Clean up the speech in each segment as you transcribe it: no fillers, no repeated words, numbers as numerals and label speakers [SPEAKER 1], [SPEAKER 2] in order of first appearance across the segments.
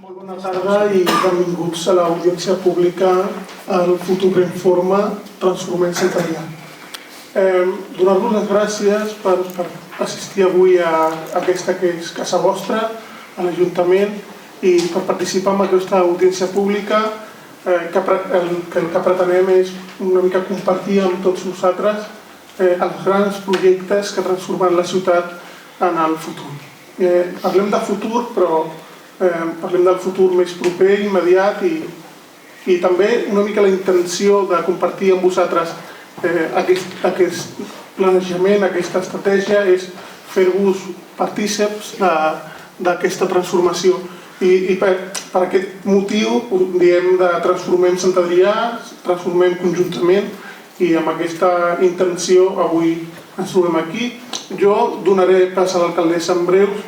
[SPEAKER 1] Molt bona tarda i benvinguts a l'audiència pública al futur informe Transformem Centralià. Donar-vos les gràcies per assistir avui a aquesta que és casa vostra, a l'Ajuntament, i per participar en aquesta audiència pública que el que pretenem és una mica compartir amb tots nosaltres els grans projectes que transformen la ciutat en el futur. Parlem de futur, però parlem del futur més proper, immediat i també una mica la intenció de compartir amb vosaltres aquest planejament, aquesta estratègia, és fer-vos partíceps d'aquesta transformació. I per aquest motiu diem de transformem Sant Adrià, transformem conjuntament, i amb aquesta intenció avui ens trobem aquí. Jo donaré pas a l'alcaldessa en breus,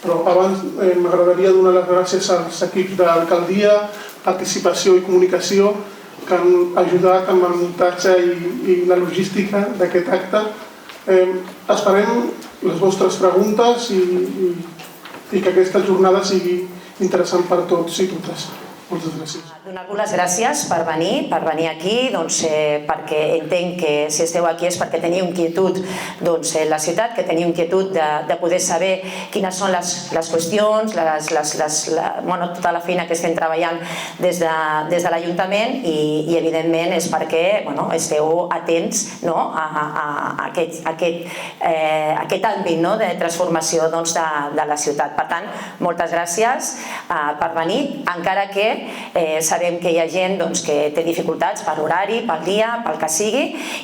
[SPEAKER 1] però abans m'agradaria donar les gràcies als equips d'alcaldia, participació i comunicació que han ajudat amb el muntatge i la logística d'aquest acte. Esperem les vostres preguntes i que aquesta jornada sigui interessant per tots i totes. Moltes gràcies.
[SPEAKER 2] Donar-vos les gràcies per venir aquí, perquè entenc que si esteu aquí és perquè teniu inquietud en la ciutat, que teniu inquietud de poder saber quines són les qüestions, tota la feina que estem treballant des de l'Ajuntament i evidentment és perquè esteu atents a aquest àmbit de transformació de la ciutat. Per tant, moltes gràcies per venir, encara que sabem que hi ha gent que té dificultats per horari, pel dia, pel que sigui,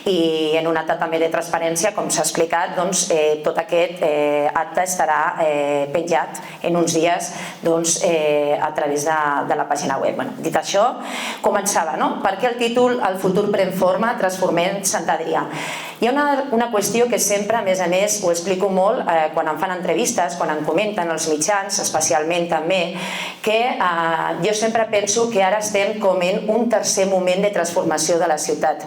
[SPEAKER 2] i en un acte també de transparència, com s'ha explicat, tot aquest acte estarà penjat en uns dies a través de la pàgina web. Dit això, començava. Per què el títol El futur pren forma, transformem Sant Adrià? Hi ha una qüestió que sempre, a més, ho explico molt quan em fan entrevistes, quan em comenten els mitjans, especialment també, que jo sempre penso que ara estem com en un tercer moment de transformació de la ciutat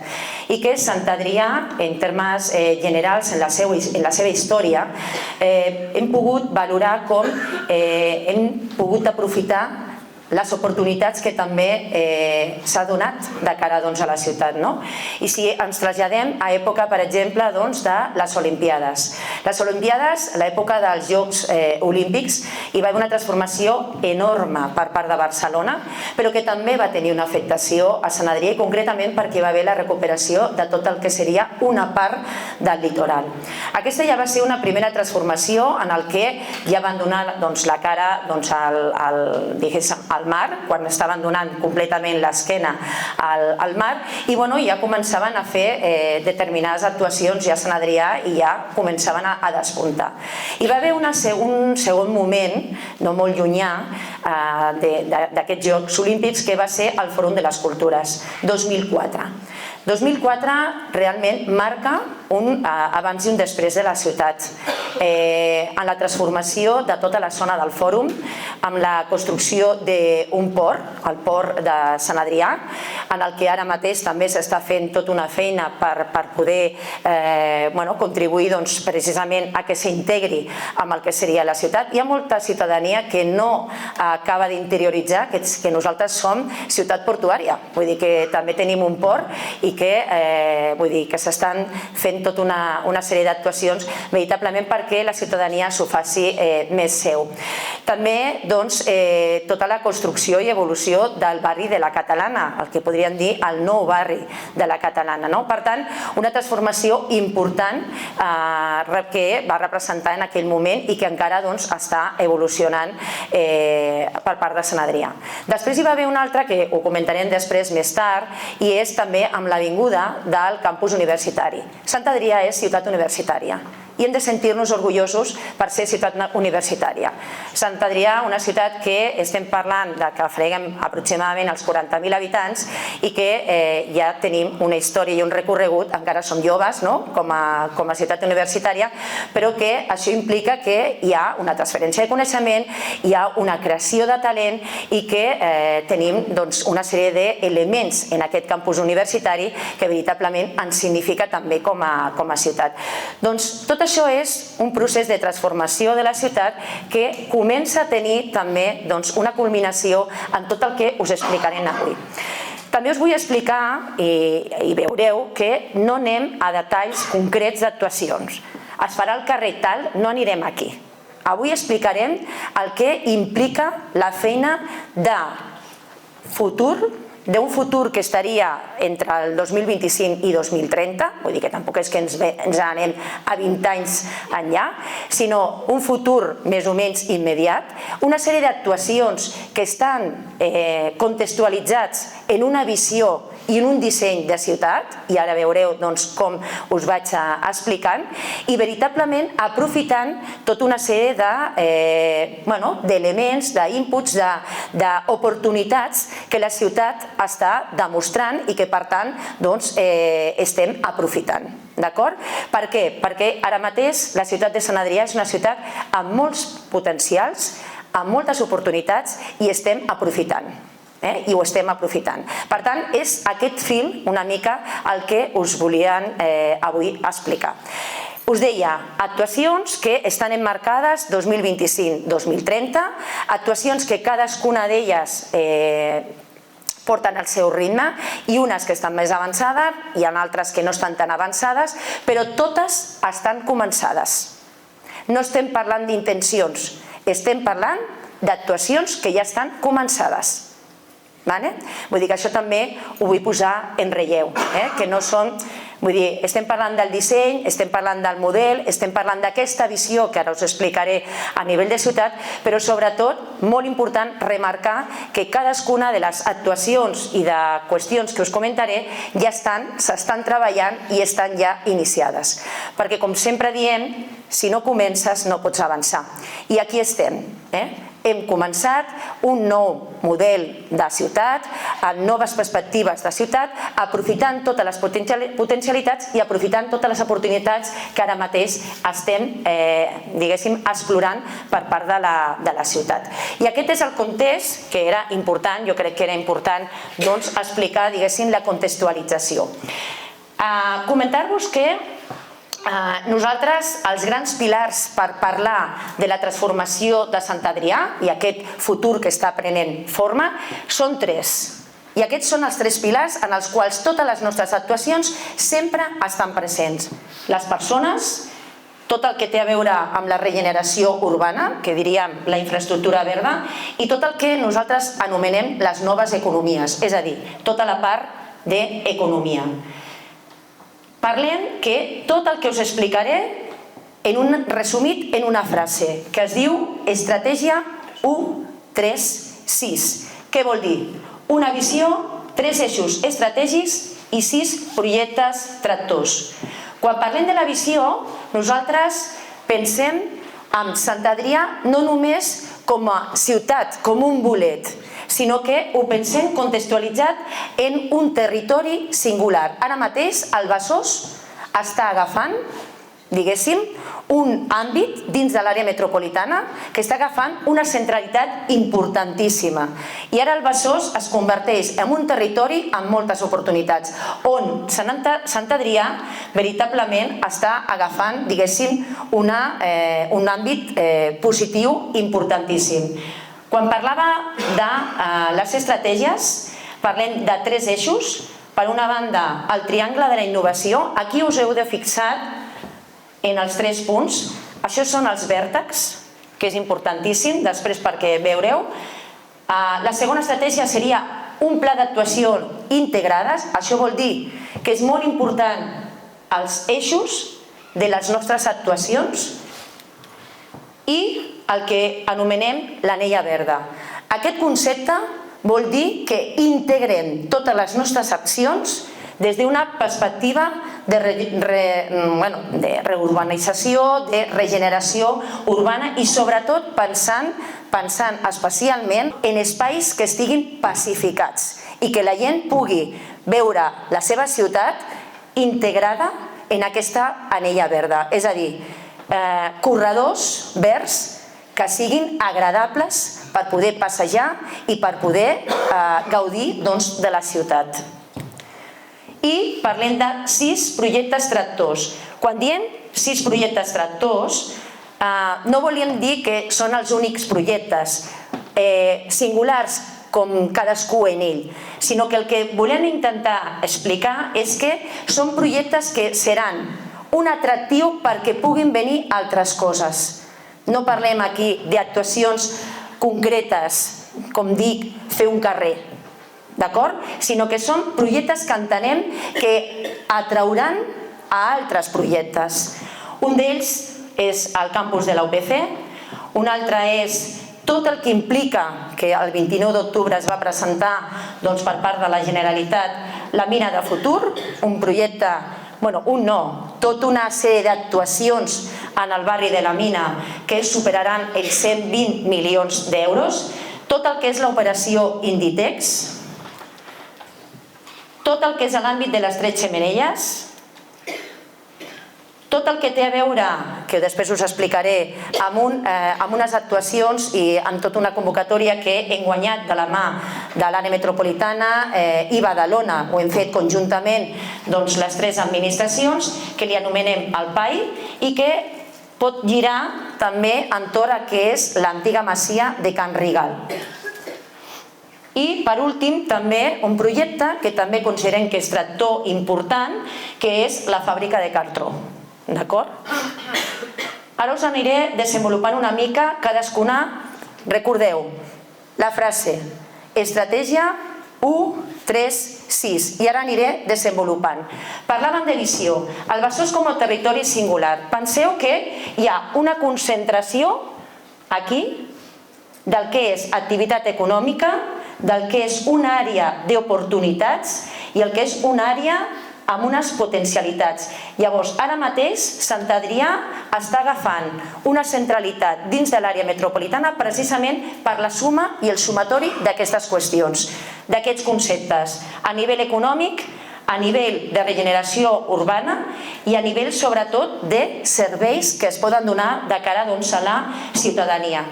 [SPEAKER 2] i que Sant Adrià, en termes generals, en la seva història, hem pogut valorar com hem pogut aprofitar les oportunitats que també s'ha donat de cara a la ciutat. I si ens traslladem a època, per exemple, de les Olimpiades. Les Olimpiades, a l'època dels Jocs Olímpics, hi va haver una transformació enorme per part de Barcelona, però que també va tenir una afectació a Sant Adrià, i concretament perquè hi va haver la recuperació de tot el que seria una part del litoral. Aquesta ja va ser una primera transformació en el que ja van donar la cara al mar, quan estaven donant completament l'esquena al mar, i ja començaven a fer determinades actuacions ja a Sant Adrià i ja començaven a despuntar. Hi va haver un segon moment, no molt llunyà, d'aquests Jocs Olímpics, que va ser el Fòrum de les Cultures, 2004. 2004 realment marca un abans i un després de la ciutat, en la transformació de tota la zona del Fòrum, amb la construcció d'un port, el port de Sant Adrià, en el que ara mateix també s'està fent tota una feina per poder contribuir precisament a que s'integri amb el que seria la ciutat. Hi ha molta ciutadania que no acaba d'interioritzar que nosaltres som ciutat portuària, vull dir que també tenim un port i que s'estan fent tota una sèrie d'actuacions veritablement perquè la ciutadania s'ho faci més seu. També tota la construcció i evolució del barri de la Catalana, el que podríem dir el nou barri de la Catalana. Per tant, una transformació important que va representar en aquell moment i que encara està evolucionant per part de Sant Adrià. Després hi va haver una altra que ho comentarem després més tard, i és també amb l'avinguda del campus universitari. Sant Adrià és ciutat universitària i hem de sentir-nos orgullosos per ser ciutat universitària. Sant Adrià, una ciutat que estem parlant que freguem aproximadament els 40.000 habitants i que ja tenim una història i un recorregut, encara som joves com a ciutat universitària, però que això implica que hi ha una transferència de coneixement, hi ha una creació de talent i que tenim una sèrie d'elements en aquest campus universitari que veritablement ens significa també com a ciutat. Tot això és un procés de transformació de la ciutat que comença a tenir també una culminació en tot el que us explicarem avui. També us vull explicar, i veureu, que no anem a detalls concrets d'actuacions. Es farà el carrer tal, no anirem aquí. Avui explicarem el que implica la feina de futur, d'un futur que estaria entre el 2025 i 2030, vull dir que tampoc és que ens anem a 20 anys enllà, sinó un futur més o menys immediat, una sèrie d'actuacions que estan contextualitzats en una visió i en un disseny de ciutat, i ara veureu com us vaig explicant, i veritablement aprofitant tota una sèrie d'elements, d'inputs, d'oportunitats que la ciutat està demostrant i que per tant estem aprofitant. D'acord? Per què? Perquè ara mateix la ciutat de Sant Adrià és una ciutat amb molts potencials, amb moltes oportunitats i estem aprofitant. I ho estem aprofitant. Per tant, és aquest fil una mica el que us volien avui explicar. Us deia, actuacions que estan emmarcades 2025-2030, actuacions que cadascuna d'elles porten el seu ritme i unes que estan més avançades, hi ha altres que no estan tan avançades, però totes estan començades. No estem parlant d'intencions, estem parlant d'actuacions que ja estan començades. Vull dir que això també ho vull posar en relleu, que no són... Vull dir, estem parlant del disseny, estem parlant del model, estem parlant d'aquesta visió que ara us explicaré a nivell de ciutat, però sobretot, molt important, remarcar que cadascuna de les actuacions i de qüestions que us comentaré ja s'estan treballant i estan ja iniciades. Perquè, com sempre diem, si no comences no pots avançar. I aquí estem. Hem començat un nou model de ciutat, amb noves perspectives de ciutat, aprofitant totes les potencialitats i aprofitant totes les oportunitats que ara mateix estem, diguéssim, explorant per part de la ciutat. I aquest és el context que era important, jo crec que era important explicar, diguéssim, la contextualització. Comentar-vos que nosaltres, els grans pilars per parlar de la transformació de Sant Adrià i aquest futur que està prenent forma són tres. I aquests són els tres pilars en els quals totes les nostres actuacions sempre estan presents. Les persones, tot el que té a veure amb la regeneració urbana, que diríem la infraestructura verda, i tot el que nosaltres anomenem les noves economies, és a dir, tota la part d'economia. Parlem que tot el que us explicaré resumit en una frase que es diu Estratègia 1-3-6. Què vol dir? Una visió, 3 eixos estratègics i 6 projectes tractors. Quan parlem de la visió, nosaltres pensem en Sant Adrià no només com a ciutat, com un bolet, sinó que ho pensem contextualitzat en un territori singular. Ara mateix el Besòs està agafant, diguéssim, un àmbit dins de l'àrea metropolitana que està agafant una centralitat importantíssima. I ara el Besòs es converteix en un territori amb moltes oportunitats, on Sant Adrià veritablement està agafant, diguéssim, un àmbit positiu importantíssim. Quan parlava de les estratègies, parlem de 3 eixos. Per una banda, el triangle de la innovació. Aquí us heu de fixar en els 3 punts. Això són els vèrtexs, que és importantíssim, després perquè veureu. La segona estratègia seria un pla d'actuació integrades. Això vol dir que és molt important els eixos de les nostres actuacions i el que anomenem l'anella verda. Aquest concepte vol dir que integrem totes les nostres accions des d'una perspectiva de reurbanització, de regeneració urbana i sobretot pensant especialment en espais que estiguin pacificats i que la gent pugui veure la seva ciutat integrada en aquesta anella verda. És a dir, corredors verds que siguin agradables per poder passejar i per poder gaudir de la ciutat. I parlem de 6 projectes tractors. Quan diem 6 projectes tractors, no volíem dir que són els únics projectes singulars com cadascú en ell, sinó que el que volem intentar explicar és que són projectes que seran un atractiu perquè puguin venir altres coses. No parlem aquí d'actuacions concretes, com dic, fer un carrer, d'acord? Sinó que són projectes que entenem que atrauran a altres projectes. Un d'ells és el campus de la UPC, un altre és tot el que implica que el 29 d'octubre es va presentar per part de la Generalitat la Mina de Futur, un projecte, tota una sèrie d'actuacions en el barri de la Mina que superaran els 120 milions d'euros, tot el que és l'operació Inditex, tot el que és l'àmbit de les 3 xemeneies, tot el que té a veure, que després us explicaré, amb unes actuacions i amb tota una convocatòria que hem guanyat de la mà de l'àrea metropolitana i Badalona, ho hem fet conjuntament les 3 administracions, que li anomenem el PAI, i que pot girar també entorn a què és l'antiga masia de Can Rigal. I, per últim, també un projecte que també considerem que és tractor important, que és la fàbrica de cartró. D'acord? Ara us aniré desenvolupant una mica cadascuna. Recordeu la frase estratègia 1, 3, 6 i ara aniré desenvolupant. Parlàvem de visió. El Besòs com a territori singular. Penseu que hi ha una concentració aquí del que és activitat econòmica, del que és una àrea d'oportunitats i el que és una àrea amb unes potencialitats. Llavors, ara mateix, Sant Adrià està agafant una centralitat dins de l'àrea metropolitana precisament per la suma i el sumatori d'aquestes qüestions, d'aquests conceptes, a nivell econòmic, a nivell de regeneració urbana i a nivell, sobretot, de serveis que es poden donar de cara a la ciutadania.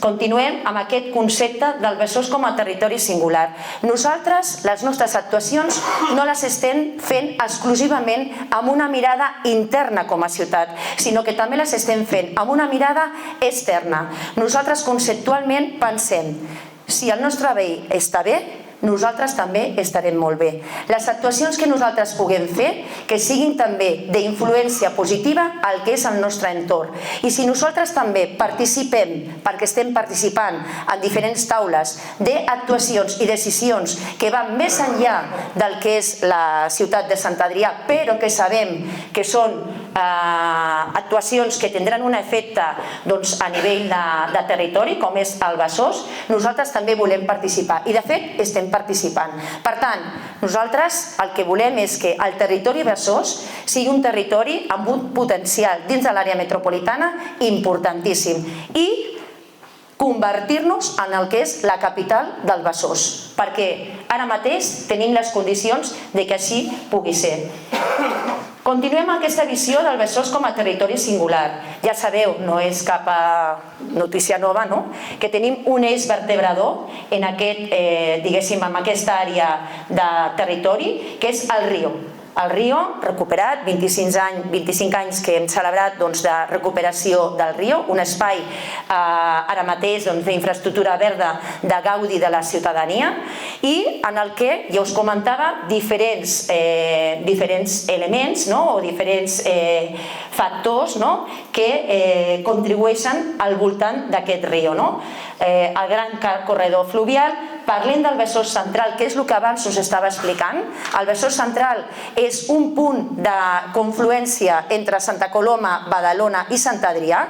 [SPEAKER 2] Continuem amb aquest concepte del Besòs com a territori singular. Nosaltres, les nostres actuacions, no les estem fent exclusivament amb una mirada interna com a ciutat, sinó que també les estem fent amb una mirada externa. Nosaltres conceptualment pensem, si el nostre veí està bé, nosaltres també estarem molt bé. Les actuacions que nosaltres puguem fer que siguin també d'influència positiva al que és el nostre entorn. I si nosaltres també participem, perquè estem participant en diferents taules d'actuacions i decisions que van més enllà del que és la ciutat de Sant Adrià, però que sabem que són actuacions que tindran un efecte a nivell de territori, com és el Besòs, nosaltres també volem participar. I de fet estem participant. Per tant, nosaltres el que volem és que el territori Besòs sigui un territori amb un potencial dins de l'àrea metropolitana importantíssim i convertir-nos en el que és la capital del Besòs, perquè ara mateix tenim les condicions de que així pugui ser. Continuem amb aquesta visió del Besòs com a territori singular. Ja sabeu, no és cap notícia nova, que tenim un eix vertebrador en aquesta àrea de territori, que és el Rio. El Rio, recuperat, 25 anys que hem celebrat de recuperació del Rio, un espai ara mateix d'infraestructura verda de gaudi de la ciutadania i en el que, ja us comentava, diferents elements o diferents factors que contribueixen al voltant d'aquest riu. El gran corredor fluvial, parlem del Besòs central, que és el que abans us estava explicant. El Besòs central és un punt de confluència entre Santa Coloma, Badalona i Sant Adrià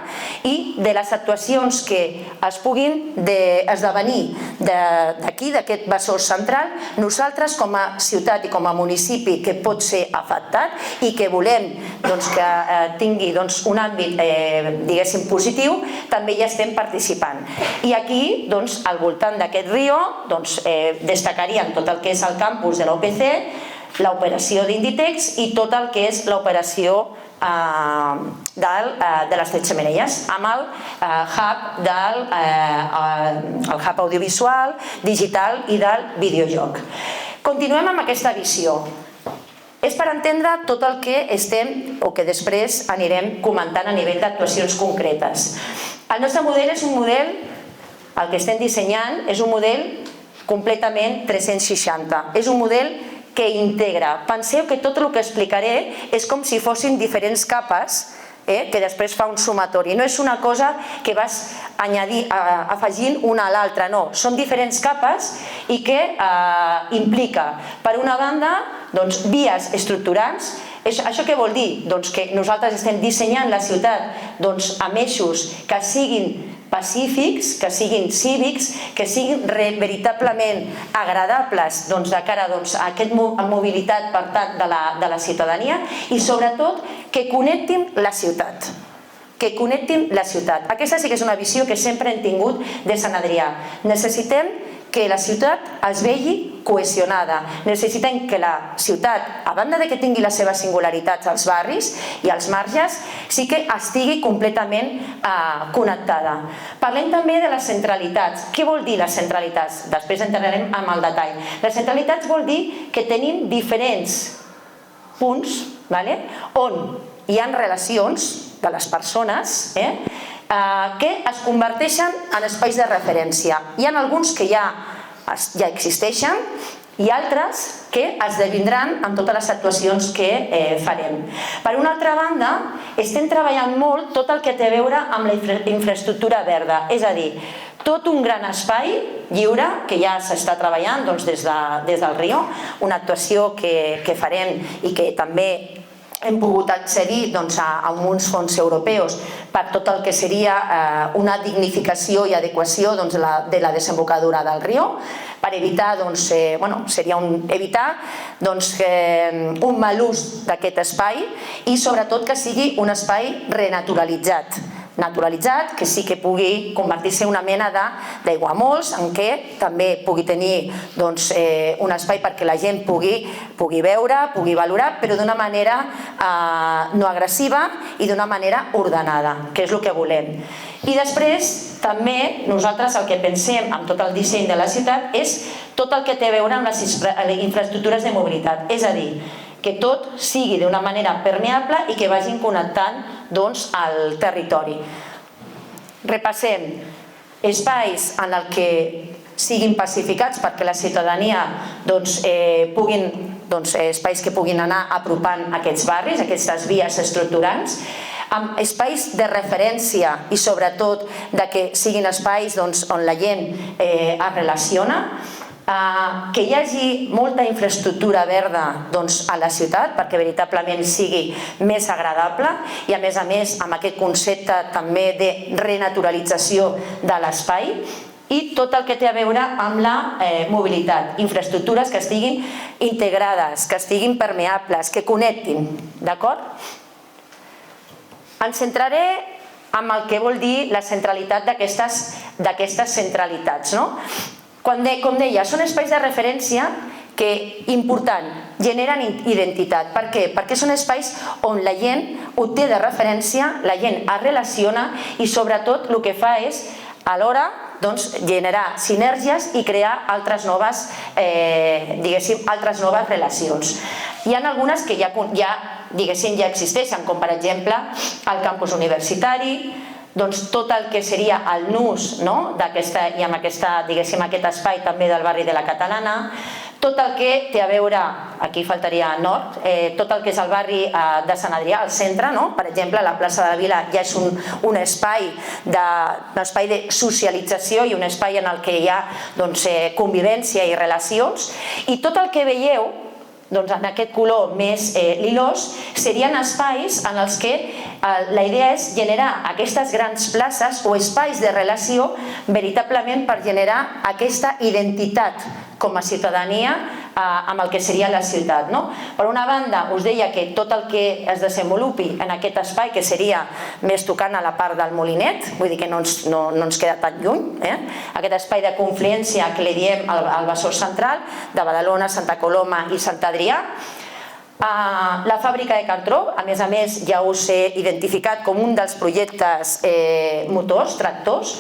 [SPEAKER 2] i de les actuacions que es puguin esdevenir d'aquí, d'aquest Besòs central, nosaltres com a ciutat i com a municipi que pot ser afectat i que volem que tingui un àmbit, diguéssim, positiu, també hi estem participant. I aquí, al voltant d'aquest riu, destacaríem tot el que és el campus de l'OPC, l'operació d'Inditex i tot el que és l'operació de les 3 xemeneies, amb el hub audiovisual, digital i del videojoc. Continuem amb aquesta visió. És per entendre tot el que estem o que després anirem comentant a nivell d'actuacions concretes. El nostre model és un model, el que estem dissenyant, és un model completament 360. És un model que integra. Penseu que tot el que explicaré és com si fossin diferents capes que després fa un sumatori. No és una cosa que vas afegint una a l'altra, no. Són diferents capes i que implica, per una banda, vies estructurants. Això què vol dir? Doncs que nosaltres estem dissenyant la ciutat amb eixos que siguin pacífics, que siguin cívics, que siguin veritablement agradables de cara a aquesta mobilitat per tant de la ciutadania i sobretot que connectin la ciutat. Que connectin la ciutat. Aquesta sí que és una visió que sempre hem tingut de Sant Adrià. Necessitem que la ciutat es vegi cohesionada. Necessitem que la ciutat, a banda que tingui les seves singularitats als barris i als marges, sí que estigui completament connectada. Parlem també de les centralitats. Què vol dir les centralitats? Després entrarem en el detall. Les centralitats vol dir que tenim diferents punts on hi ha relacions de les persones que es converteixen en espais de referència. Hi ha alguns que ja existeixen i altres que esdevindran en totes les actuacions que farem. Per una altra banda, estem treballant molt tot el que té a veure amb la infraestructura verda, és a dir, tot un gran espai lliure que ja s'està treballant des del Rio, una actuació que farem i que també hem pogut accedir a uns fons europeus per tot el que seria una dignificació i adequació de la desembocadura del riu, per evitar un mal ús d'aquest espai i sobretot que sigui un espai renaturalitzat, que sí que pugui convertir-se en una mena d'aiguamolls en què també pugui tenir un espai perquè la gent pugui veure, pugui valorar, però d'una manera no agressiva i d'una manera ordenada, que és el que volem. I després també nosaltres el que pensem amb tot el disseny de la ciutat és tot el que té a veure amb les infraestructures de mobilitat, és a dir, que tot sigui d'una manera permeable i que vagin connectant el territori. Repassem. Espais en els que siguin pacificats perquè la ciutadania espais que puguin anar apropant aquests barris, aquestes vies estructurants, amb espais de referència i sobretot que siguin espais on la gent es relaciona, que hi hagi molta infraestructura verda a la ciutat perquè veritablement sigui més agradable i a més amb aquest concepte també de renaturalització de l'espai i tot el que té a veure amb la mobilitat, infraestructures que estiguin integrades, que estiguin permeables, que connectin, d'acord? Em centraré en el que vol dir la centralitat d'aquestes centralitats, no? Com deia, són espais de referència que, important, generen identitat. Per què? Perquè són espais on la gent ho té de referència, la gent es relaciona i sobretot el que fa és alhora generar sinergies i crear altres noves relacions. Hi ha algunes que ja existeixen, com per exemple el campus universitari, tot el que seria el nus i amb aquest espai també del barri de la Catalana, tot el que té a veure, aquí faltaria nord, tot el que és el barri de Sant Adrià, al centre, per exemple, la plaça de la Vila ja és un espai de socialització i un espai en el que hi ha convivència i relacions, i tot el que veieu en aquest color més lilós serien espais en els que la idea és generar aquestes grans places o espais de relació veritablement per generar aquesta identitat com a ciutadania amb el que seria la ciutat. Per una banda, us deia que tot el que es desenvolupi en aquest espai, que seria més tocant a la part del Molinet, vull dir que no ens queda tan lluny, aquest espai de confluència que li diem al Besòs Central, de Badalona, Santa Coloma i Sant Adrià. La fàbrica de cartró, a més ja us he identificat com un dels projectes motors, tractors,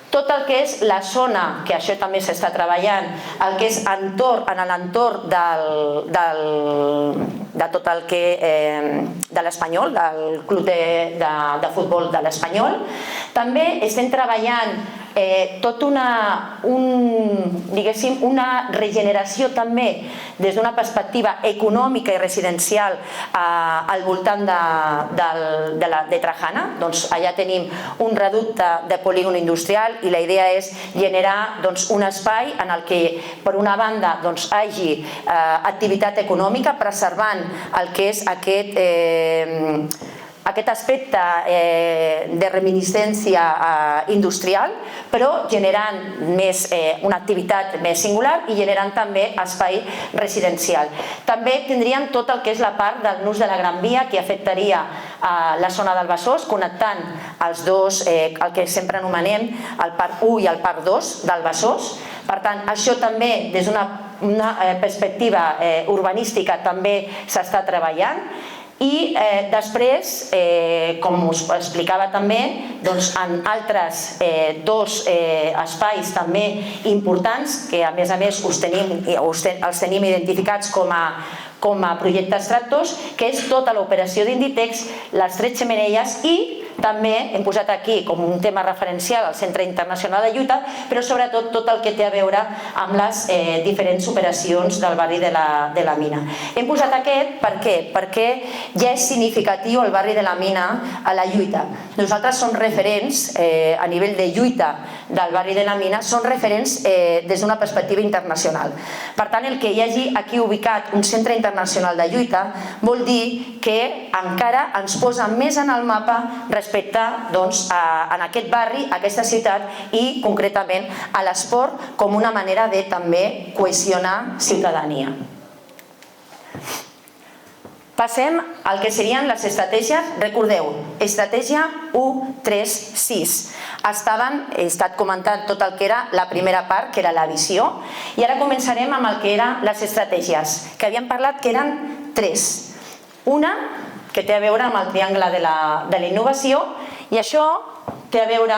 [SPEAKER 2] tot el que és la zona, que això també s'està treballant, el que és en l'entorn de tot el que de l'Espanyol, del club de futbol de l'Espanyol. També estem treballant tota una regeneració també des d'una perspectiva econòmica i residencial al voltant de Trajana. Doncs allà tenim un reducte de polígon industrial i la idea és generar un espai en el que per una banda hi hagi activitat econòmica preservant el que és aquest aspecte de reminiscència industrial, però generant una activitat més singular i generant també espai residencial. També tindríem tot el que és la part del nus de la Gran Via, que afectaria la zona del Besòs, connectant els dos, el que sempre anomenem el Parc 1 i el Parc 2 del Besòs. Per tant, això també des d'una perspectiva urbanística també s'està treballant. I després, com us explicava també, en altres dos espais també importants, que a més els tenim identificats com a projectes tractors, que és tota l'operació d'Inditex, les 3 xemeneies i també hem posat aquí com un tema referencial al Centre Internacional de Lluita, però sobretot tot el que té a veure amb les diferents operacions del barri de la Mina. Hem posat aquest per què? Perquè ja és significatiu el barri de la Mina a la lluita. Nosaltres som referents a nivell de lluita del barri de la Mina, són referents des d'una perspectiva internacional. Per tant, el que hi hagi aquí ubicat un centre internacional de lluita vol dir que encara ens posa més en el mapa respecte a aquest barri, a aquesta ciutat i concretament a l'esport com una manera de també cohesionar ciutadania. Passem al que serien les estratègies. Recordeu, estratègia 1, 3, 6. He estat comentant tot el que era la primera part, que era la visió, i ara començarem amb el que eren les estratègies, que havíem parlat que eren 3. Una, que té a veure amb el triangle de la innovació, i això té a veure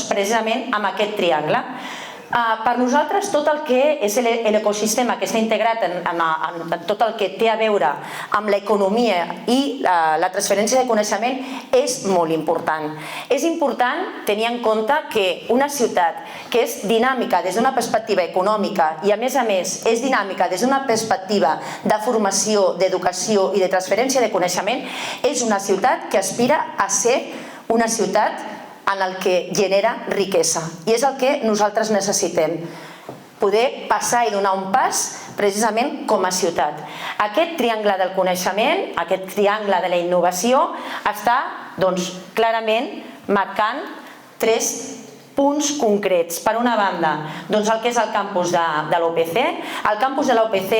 [SPEAKER 2] precisament amb aquest triangle. Per nosaltres tot el que és l'ecosistema que està integrat en tot el que té a veure amb l'economia i la transferència de coneixement és molt important. És important tenir en compte que una ciutat que és dinàmica des d'una perspectiva econòmica i a més és dinàmica des d'una perspectiva de formació, d'educació i de transferència de coneixement és una ciutat que aspira a ser una ciutat en el que genera riquesa. I és el que nosaltres necessitem, poder passar i donar un pas precisament com a ciutat. Aquest triangle del coneixement, aquest triangle de la innovació, està clarament marcant 3 punts concrets. Per una banda, el que és el campus de l'OPC. El campus de l'OPC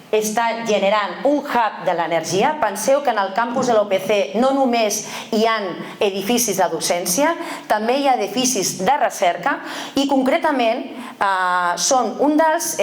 [SPEAKER 2] està generant un hub de l'energia. Penseu que en el campus de l'OPC no només hi ha edificis de docència, també hi ha edificis de recerca i concretament són un dels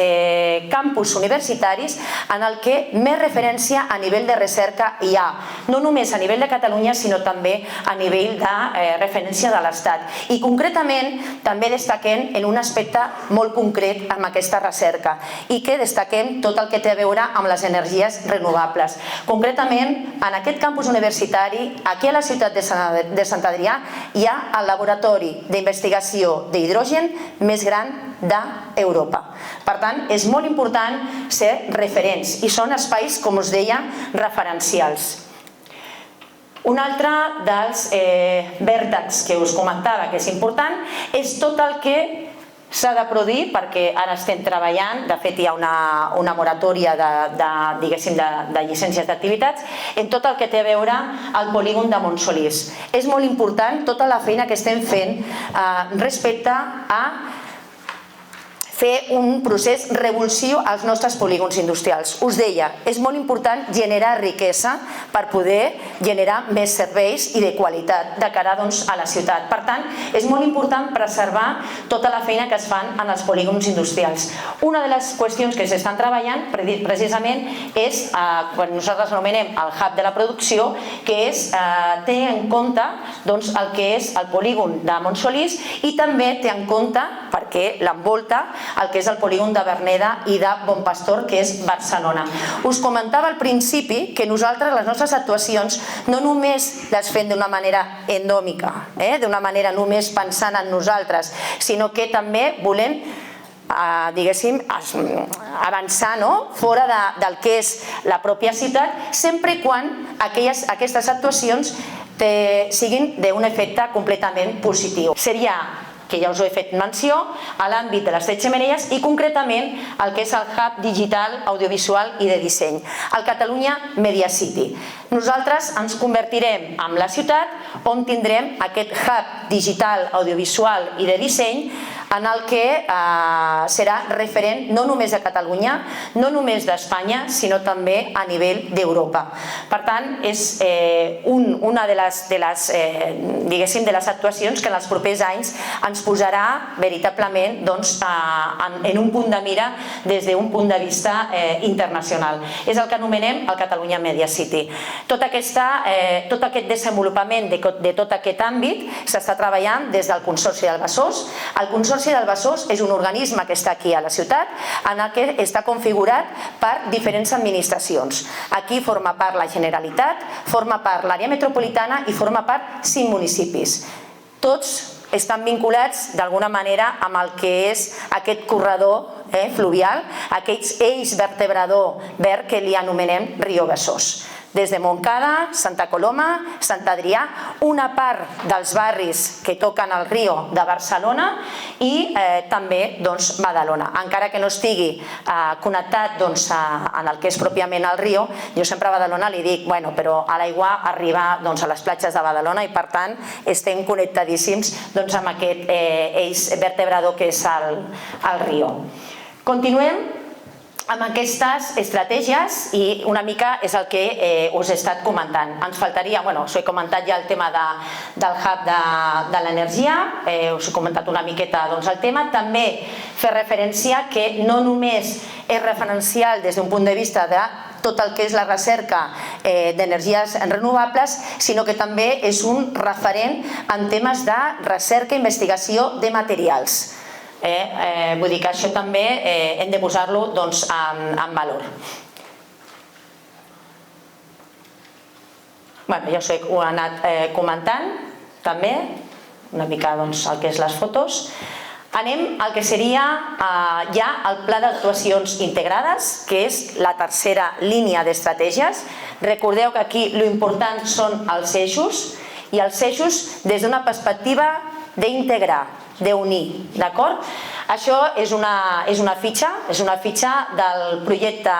[SPEAKER 2] campus universitaris en el que més referència a nivell de recerca hi ha, no només a nivell de Catalunya sinó també a nivell de referència de l'Estat. I concretament també destaquem en un aspecte molt concret amb aquesta recerca i que destaquem tot el que té a veure amb les energies renovables. Concretament, en aquest campus universitari, aquí a la ciutat de Sant Adrià, hi ha el laboratori d'investigació d'hidrogen més gran d'Europa. Per tant, és molt important ser referents i són espais, com us deia, referencials. Un altre dels vèrtexs que us comentava que és important és tot el que s'ha de produir, perquè ara estem treballant, de fet hi ha una moratòria de llicències d'activitats, en tot el que té a veure al polígon de Montsolís. És molt important tota la feina que estem fent respecte a fer un procés revulsiu als nostres polígons industrials. Us deia, és molt important generar riquesa per poder generar més serveis i de qualitat de cara a la ciutat. Per tant, és molt important preservar tota la feina que es fan en els polígons industrials. Una de les qüestions que s'estan treballant precisament és, quan nosaltres anomenem el hub de la producció, que és tenir en compte el que és el polígon de Montsolís i també té en compte, perquè l'envolta, el que és el polígon de Verneda i de Bon Pastor, que és Barcelona. Us comentava al principi que nosaltres les nostres actuacions no només les fem d'una manera endòmica, d'una manera només pensant en nosaltres, sinó que també volem diguéssim, avançar fora del que és la pròpia ciutat, sempre quan aquestes actuacions siguin d'un efecte completament positiu. Seria, que ja us ho he fet menció, a l'àmbit de les 3 xemeneies i concretament el que és el hub digital, audiovisual i de disseny, el Catalunya Media City. Nosaltres ens convertirem en la ciutat on tindrem aquest hub digital, audiovisual i de disseny en el que serà referent no només de Catalunya, no només d'Espanya, sinó també a nivell d'Europa. Per tant, és una de les actuacions que en els propers anys ens posarà veritablement en un punt de mira des d'un punt de vista internacional. És el que anomenem el Catalunya Media City. Tot aquest desenvolupament de tot aquest àmbit s'està treballant des del Consorci del Besòs. El Consorci del Besòs és un organisme que està aquí a la ciutat, en el que està configurat per diferents administracions. Aquí forma part la Generalitat, forma part l'àrea metropolitana i forma part 5 municipis. Tots estan vinculats d'alguna manera amb el que és aquest corredor fluvial, aquest eix vertebrador verd que li anomenem Rio Besòs. Des de Montcada, Santa Coloma, Sant Adrià, una part dels barris que toquen el Rio de Barcelona i també Badalona. Encara que no estigui connectat en el que és pròpiament el Rio, jo sempre a Badalona li dic, però a l'aigua arriba a les platges de Badalona i per tant estem connectadíssims amb aquest eix vertebrador que és el Rio. Continuem amb aquestes estratègies i una mica és el que us he estat comentant. Ens faltaria, us he comentat ja el tema del hub de l'energia, us he comentat una miqueta el tema, també fer referència que no només és referencial des d'un punt de vista de tot el que és la recerca d'energies renovables, sinó que també és un referent en temes de recerca i investigació de materials. Vull dir que això també hem de posar-lo en valor. Ja us ho he anat comentant també, una mica el que és les fotos. Anem al que seria ja el pla d'actuacions integrades, que és la tercera línia d'estratègies. Recordeu que aquí l'important són els eixos, i els eixos des d'una perspectiva d'integrar, d'unir, d'acord? Això és una fitxa del projecte,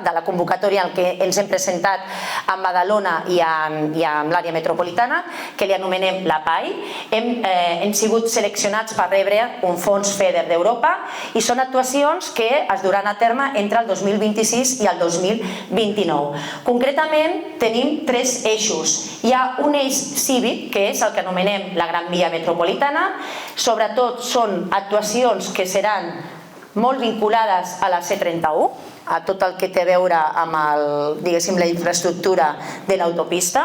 [SPEAKER 2] de la convocatòria en què ens hem presentat a Badalona i amb l'àrea metropolitana, que li anomenem la PAI. Hem sigut seleccionats per rebre un fons FEDER d'Europa i són actuacions que es duran a terme entre el 2026 i el 2029. Concretament tenim 3 eixos. Hi ha un eix cívic, que és el que anomenem la Gran Via Metropolitana. Sobretot són actuacions que seran molt vinculades a la C31, a tot el que té a veure amb la infraestructura de l'autopista.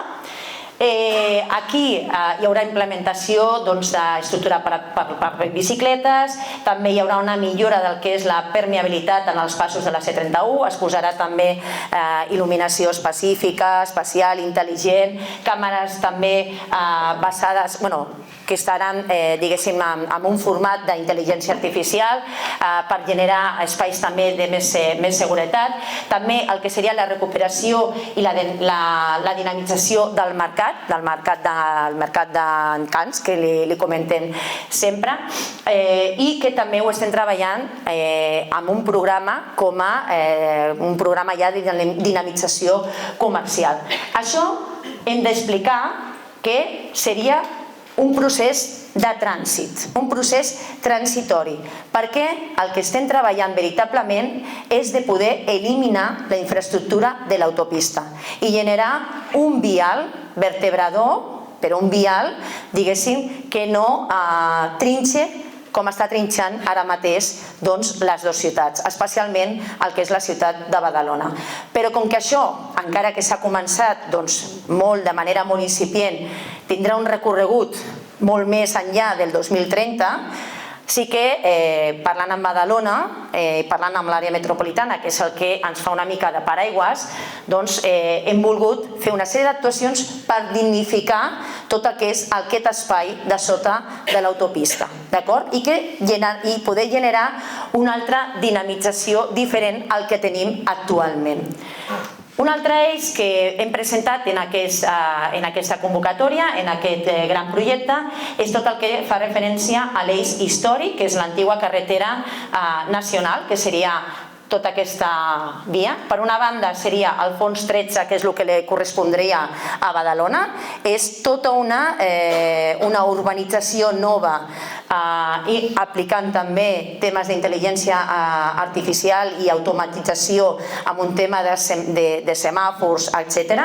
[SPEAKER 2] Aquí hi haurà implementació d'estructura per bicicletes, també hi haurà una millora del que és la permeabilitat en els passos de la C31, es posarà també il·luminació específica, espacial, intel·ligent, càmeres també basades, que estaran, diguéssim, en un format d'intel·ligència artificial per generar espais també de més seguretat. També el que seria la recuperació i la dinamització del mercat d'encants, que li comentem sempre, i que també ho estem treballant amb un programa ja de dinamització comercial. Això hem d'explicar que seria un procés de trànsit, un procés transitori, perquè el que estem treballant veritablement és de poder eliminar la infraestructura de l'autopista i generar un vial vertebrador, però un vial, diguéssim, que no trinxe com està trinxant ara mateix les dues ciutats, especialment el que és la ciutat de Badalona. Però com que això, encara que s'ha començat molt de manera molt incipient, tindrà un recorregut molt més enllà del 2030, sí que parlant amb Badalona, parlant amb l'àrea metropolitana, que és el que ens fa una mica de paraigües, hem volgut fer una sèrie d'actuacions per dignificar tot el que és aquest espai de sota de l'autopista, d'acord? I poder generar una altra dinamització diferent al que tenim actualment. Un altre eix que hem presentat en aquesta convocatòria, en aquest gran projecte, és tot el que fa referència a l'eix històric, que és l'antiga carretera nacional, que seria tota aquesta via. Per una banda seria el fons 13, que és el que li correspondria a Badalona. És tota una urbanització nova i aplicant també temes d'intel·ligència artificial i automatització amb un tema de semàfors, etc.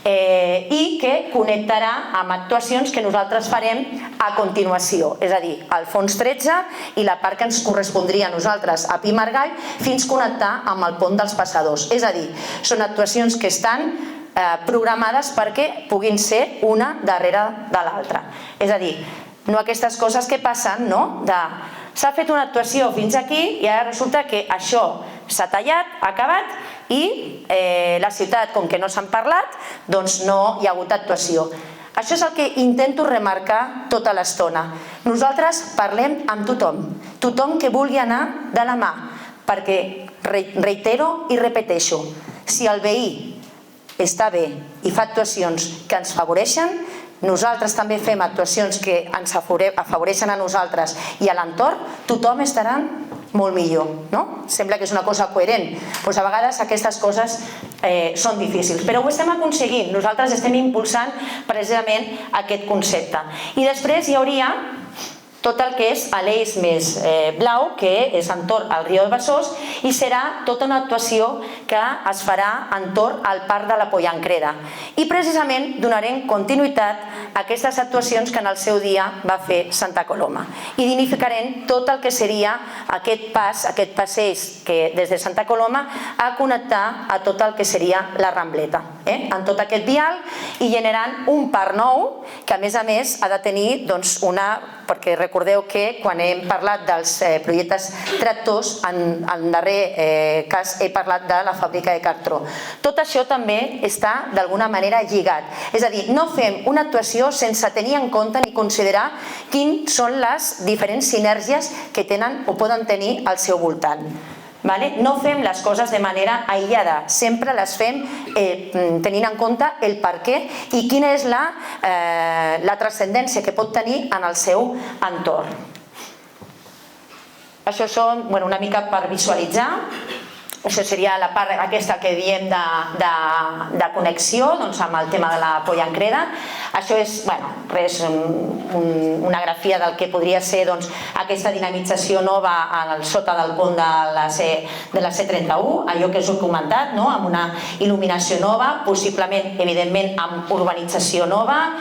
[SPEAKER 2] I que connectarà amb actuacions que nosaltres farem a continuació, és a dir, el fons 13 i la part que ens correspondria a nosaltres a Pi Margall fins connectar amb el pont dels passadors. És a dir, són actuacions que estan programades perquè puguin ser una darrere de l'altra. És a dir, no aquestes coses que passen, no? S'ha fet una actuació fins aquí i ara resulta que això s'ha tallat, ha acabat i la ciutat, com que no s'han parlat, doncs no hi ha hagut actuació. Això és el que intento remarcar tota l'estona. Nosaltres parlem amb tothom, tothom que vulgui anar de la mà, perquè, reitero i repeteixo, si el veí està bé i fa actuacions que ens afavoreixen, nosaltres també fem actuacions que ens afavoreixen a nosaltres i a l'entorn, tothom estarà molt millor, no? Sembla que és una cosa coherent, però a vegades aquestes coses són difícils, però ho estem aconseguint, nosaltres estem impulsant precisament aquest concepte. I després hi hauria tot el que és l'eix més blau, que és entorn al Riu de Besòs, i serà tota una actuació que es farà entorn al Parc de la Pollancreda. I precisament donarem continuïtat a aquestes actuacions que en el seu dia va fer Santa Coloma. I dignificarem tot el que seria aquest passeig que des de Santa Coloma ha connectat a tot el que seria la Rambleta, en tot aquest vial, i generant un parc nou que a més ha de tenir una... perquè recordeu que quan hem parlat dels projectes tractors, en el darrer cas he parlat de la fàbrica de cartró. Tot això també està d'alguna manera lligat. És a dir, no fem una actuació sense tenir en compte ni considerar quines són les diferents sinergies que tenen o poden tenir al seu voltant. No fem les coses de manera aïllada, sempre les fem tenint en compte el per què i quina és la transcendència que pot tenir en el seu entorn. Això són una mica per visualitzar. Això seria la part aquesta que diem de connexió amb el tema de la Pollancreda. Això és una grafia del que podria ser aquesta dinamització nova sota del pont de la C31, allò que us he comentat, amb una il·luminació nova, possiblement, evidentment, amb urbanització nova,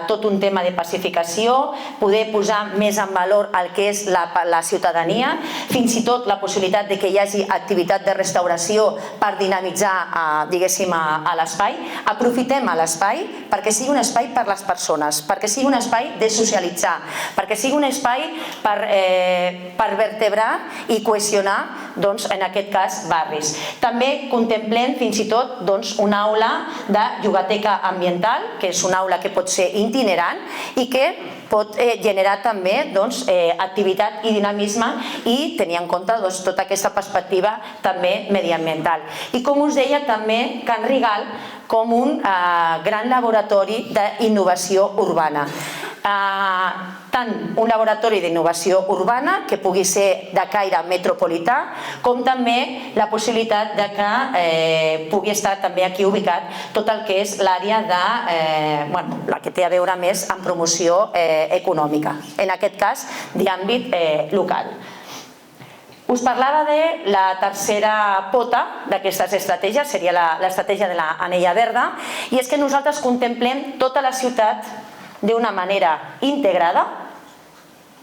[SPEAKER 2] tot un tema de pacificació, poder posar més en valor el que és la ciutadania, fins i tot la possibilitat que hi hagi activitat de restauració per dinamitzar, diguéssim, a l'espai. Aprofitem l'espai perquè sigui un espai per les persones, perquè sigui un espai de socialitzar, perquè sigui un espai per vertebrar i cohesionar, en aquest cas, barris. També contemplem fins i tot una aula de llogateca ambiental, que és una aula que pot ser itinerant i que pot generar també activitat i dinamisme i tenir en compte tota aquesta perspectiva també mediambiental. I com us deia, també Can Rigal com un gran laboratori d'innovació urbana. tant un laboratori d'innovació urbana que pugui ser de caire metropolità, com també la possibilitat de que pugui estar també aquí ubicat tot el que és l'àrea la que té a veure més amb promoció econòmica, en aquest cas d'àmbit local. Us parlava de la tercera pota d'aquestes estratègies, seria l'estratègia de l'anella verda, i és que nosaltres contemplem tota la ciutat d'una manera integrada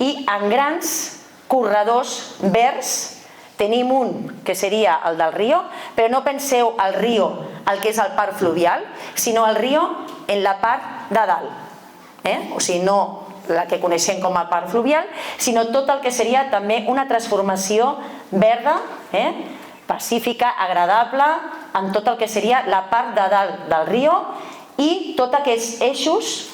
[SPEAKER 2] i en grans corredors verds. Tenim un que seria el del Rio, però no penseu al Rio, el que és el parc fluvial, sinó el Rio en la part de dalt. O sigui, no la que coneixem com a parc fluvial, sinó tot el que seria també una transformació verda, pacífica, agradable, en tot el que seria la part de dalt del Rio i tots aquests eixos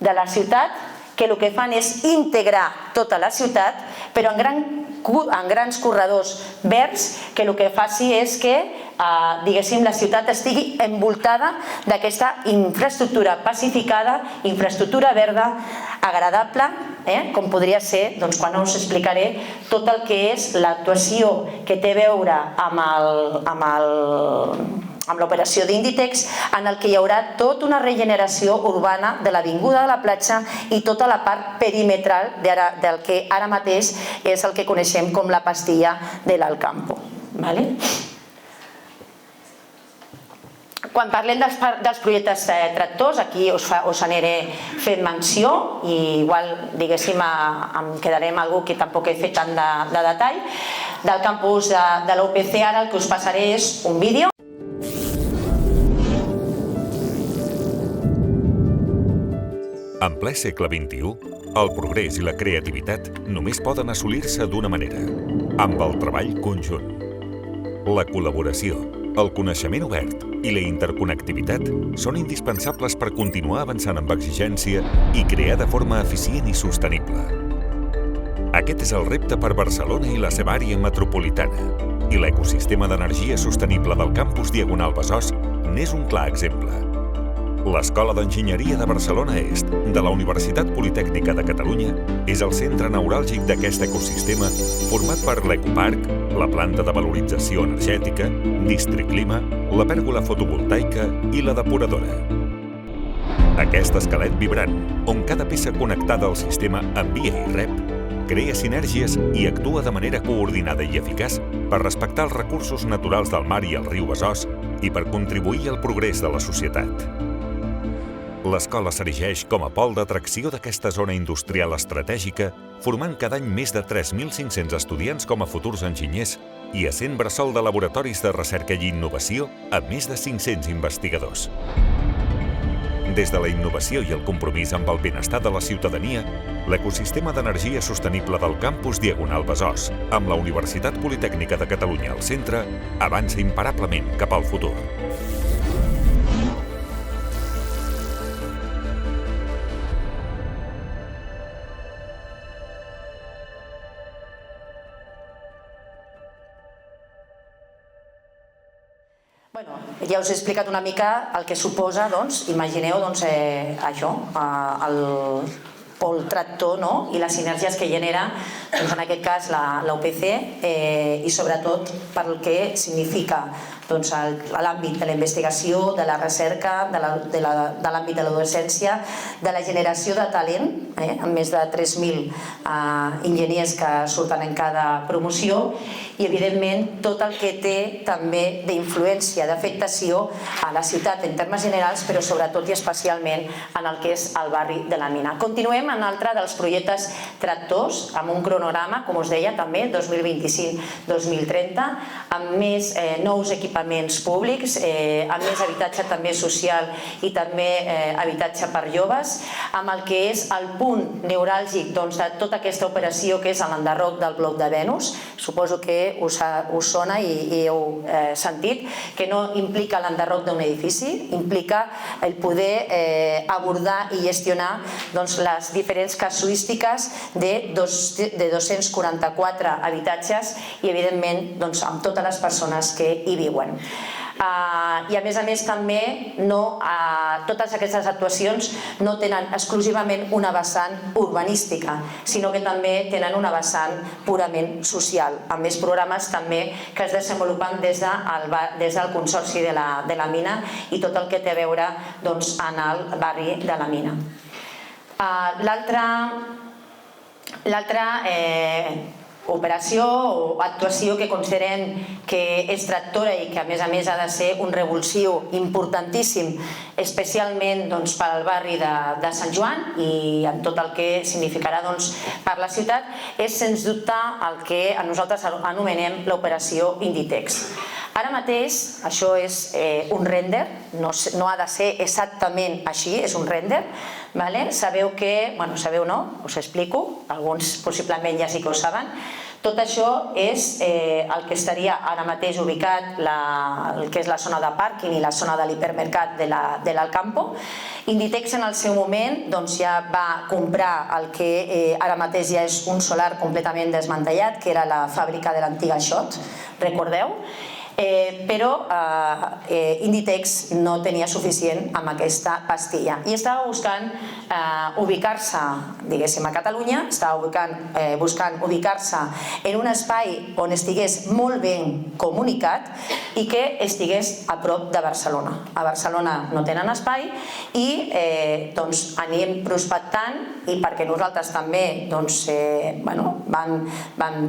[SPEAKER 2] de la ciutat que el que fan és integrar tota la ciutat, però en grans corredors verds que el que faci és que la ciutat estigui envoltada d'aquesta infraestructura pacificada, infraestructura verda, agradable, com podria ser, quan us explicaré tot el que és l'actuació que té a veure amb l'operació d'Inditex, en el que hi haurà tota una regeneració urbana de l'avinguda de la platja i tota la part perimetral del que ara mateix és el que coneixem com la pastilla de l'Alcampo. Quan parlem dels projectes tractors, aquí us aniré fent menció i igual, diguéssim, em quedaré amb algú que tampoc he fet tant de detall. Del campus de l'UPC ara el que us passaré és un vídeo.
[SPEAKER 3] En ple segle XXI, el progrés i la creativitat només poden assolir-se d'una manera, amb el treball conjunt. La col·laboració, el coneixement obert i la interconnectivitat són indispensables per continuar avançant amb exigència i crear de forma eficient i sostenible. Aquest és el repte per Barcelona i la seva àrea metropolitana, i l'ecosistema d'energia sostenible del campus Diagonal Besòs n'és un clar exemple. L'Escola d'Enginyeria de Barcelona Est, de la Universitat Politècnica de Catalunya, és el centre neuràlgic d'aquest ecosistema format per l'ecoparc, la planta de valorització energètica, Districlima, la pèrgola fotovoltaica i la depuradora. Aquest esquelet vibrant, on cada peça connectada al sistema envia i rep, crea sinergies i actua de manera coordinada i eficaç per respectar els recursos naturals del mar i el riu Besòs i per contribuir al progrés de la societat. L'escola s'erigeix com a pol d'atracció d'aquesta zona industrial estratègica, formant cada any més de 3.500 estudiants com a futurs enginyers i essent bressol de laboratoris de recerca i innovació amb més de 500 investigadors. Des de la innovació i el compromís amb el benestar de la ciutadania, l'ecosistema d'energia sostenible del campus Diagonal Besòs, amb la Universitat Politècnica de Catalunya al centre, avança imparablement cap al futur.
[SPEAKER 2] Ja us he explicat una mica el que suposa, imagineu això, el pol tractor i les sinergies que genera, en aquest cas, l'UPC i sobretot pel que significa a l'àmbit de la investigació, de la recerca, de l'àmbit de la docència, de la generació de talent, amb més de 3.000 enginyers que surten en cada promoció, i evidentment tot el que té també d'influència, d'afectació a la ciutat en termes generals, però sobretot i especialment en el que és el barri de la Mina. Continuem en altre dels projectes tractors, amb un cronograma, com us deia també, 2025-2030, amb més nous equipaments públics, amb més habitatge també social i també habitatge per joves, amb el que és el punt neuràlgic de tota aquesta operació que és l'enderroc del bloc de Venus. Suposo que us sona i heu sentit que no implica l'enderroc d'un edifici, implica el poder abordar i gestionar les diferents casuístiques de 244 habitatges i evidentment amb totes les persones que hi viuen. I a més també totes aquestes actuacions no tenen exclusivament una vessant urbanística, sinó que també tenen una vessant purament social, amb més programes també que es desenvolupen des del Consorci de la Mina i tot el que té a veure en el barri de la Mina. L'altra operació o actuació que considerem que és tractora i que a més ha de ser un revulsiu importantíssim, especialment per al barri de Sant Joan i en tot el que significarà per la ciutat, és sens dubte el que nosaltres anomenem l'operació Inditex. Ara mateix això és un render, no ha de ser exactament així, és un render. Sabeu que, sabeu no, us explico, alguns possiblement ja sí que ho saben, tot això és el que estaria ara mateix ubicat, el que és la zona de pàrquing i la zona de l'hipermercat de l'Alcampo. Inditex en el seu moment ja va comprar el que ara mateix ja és un solar completament desmantellat, que era la fàbrica de l'antiga Xot, recordeu? Però Inditex no tenia suficient amb aquesta pastilla i estava buscant ubicar-se, diguéssim, a Catalunya, estava buscant ubicar-se en un espai on estigués molt ben comunicat i que estigués a prop de Barcelona. A Barcelona no tenen espai i anem prospectant, i perquè nosaltres també vam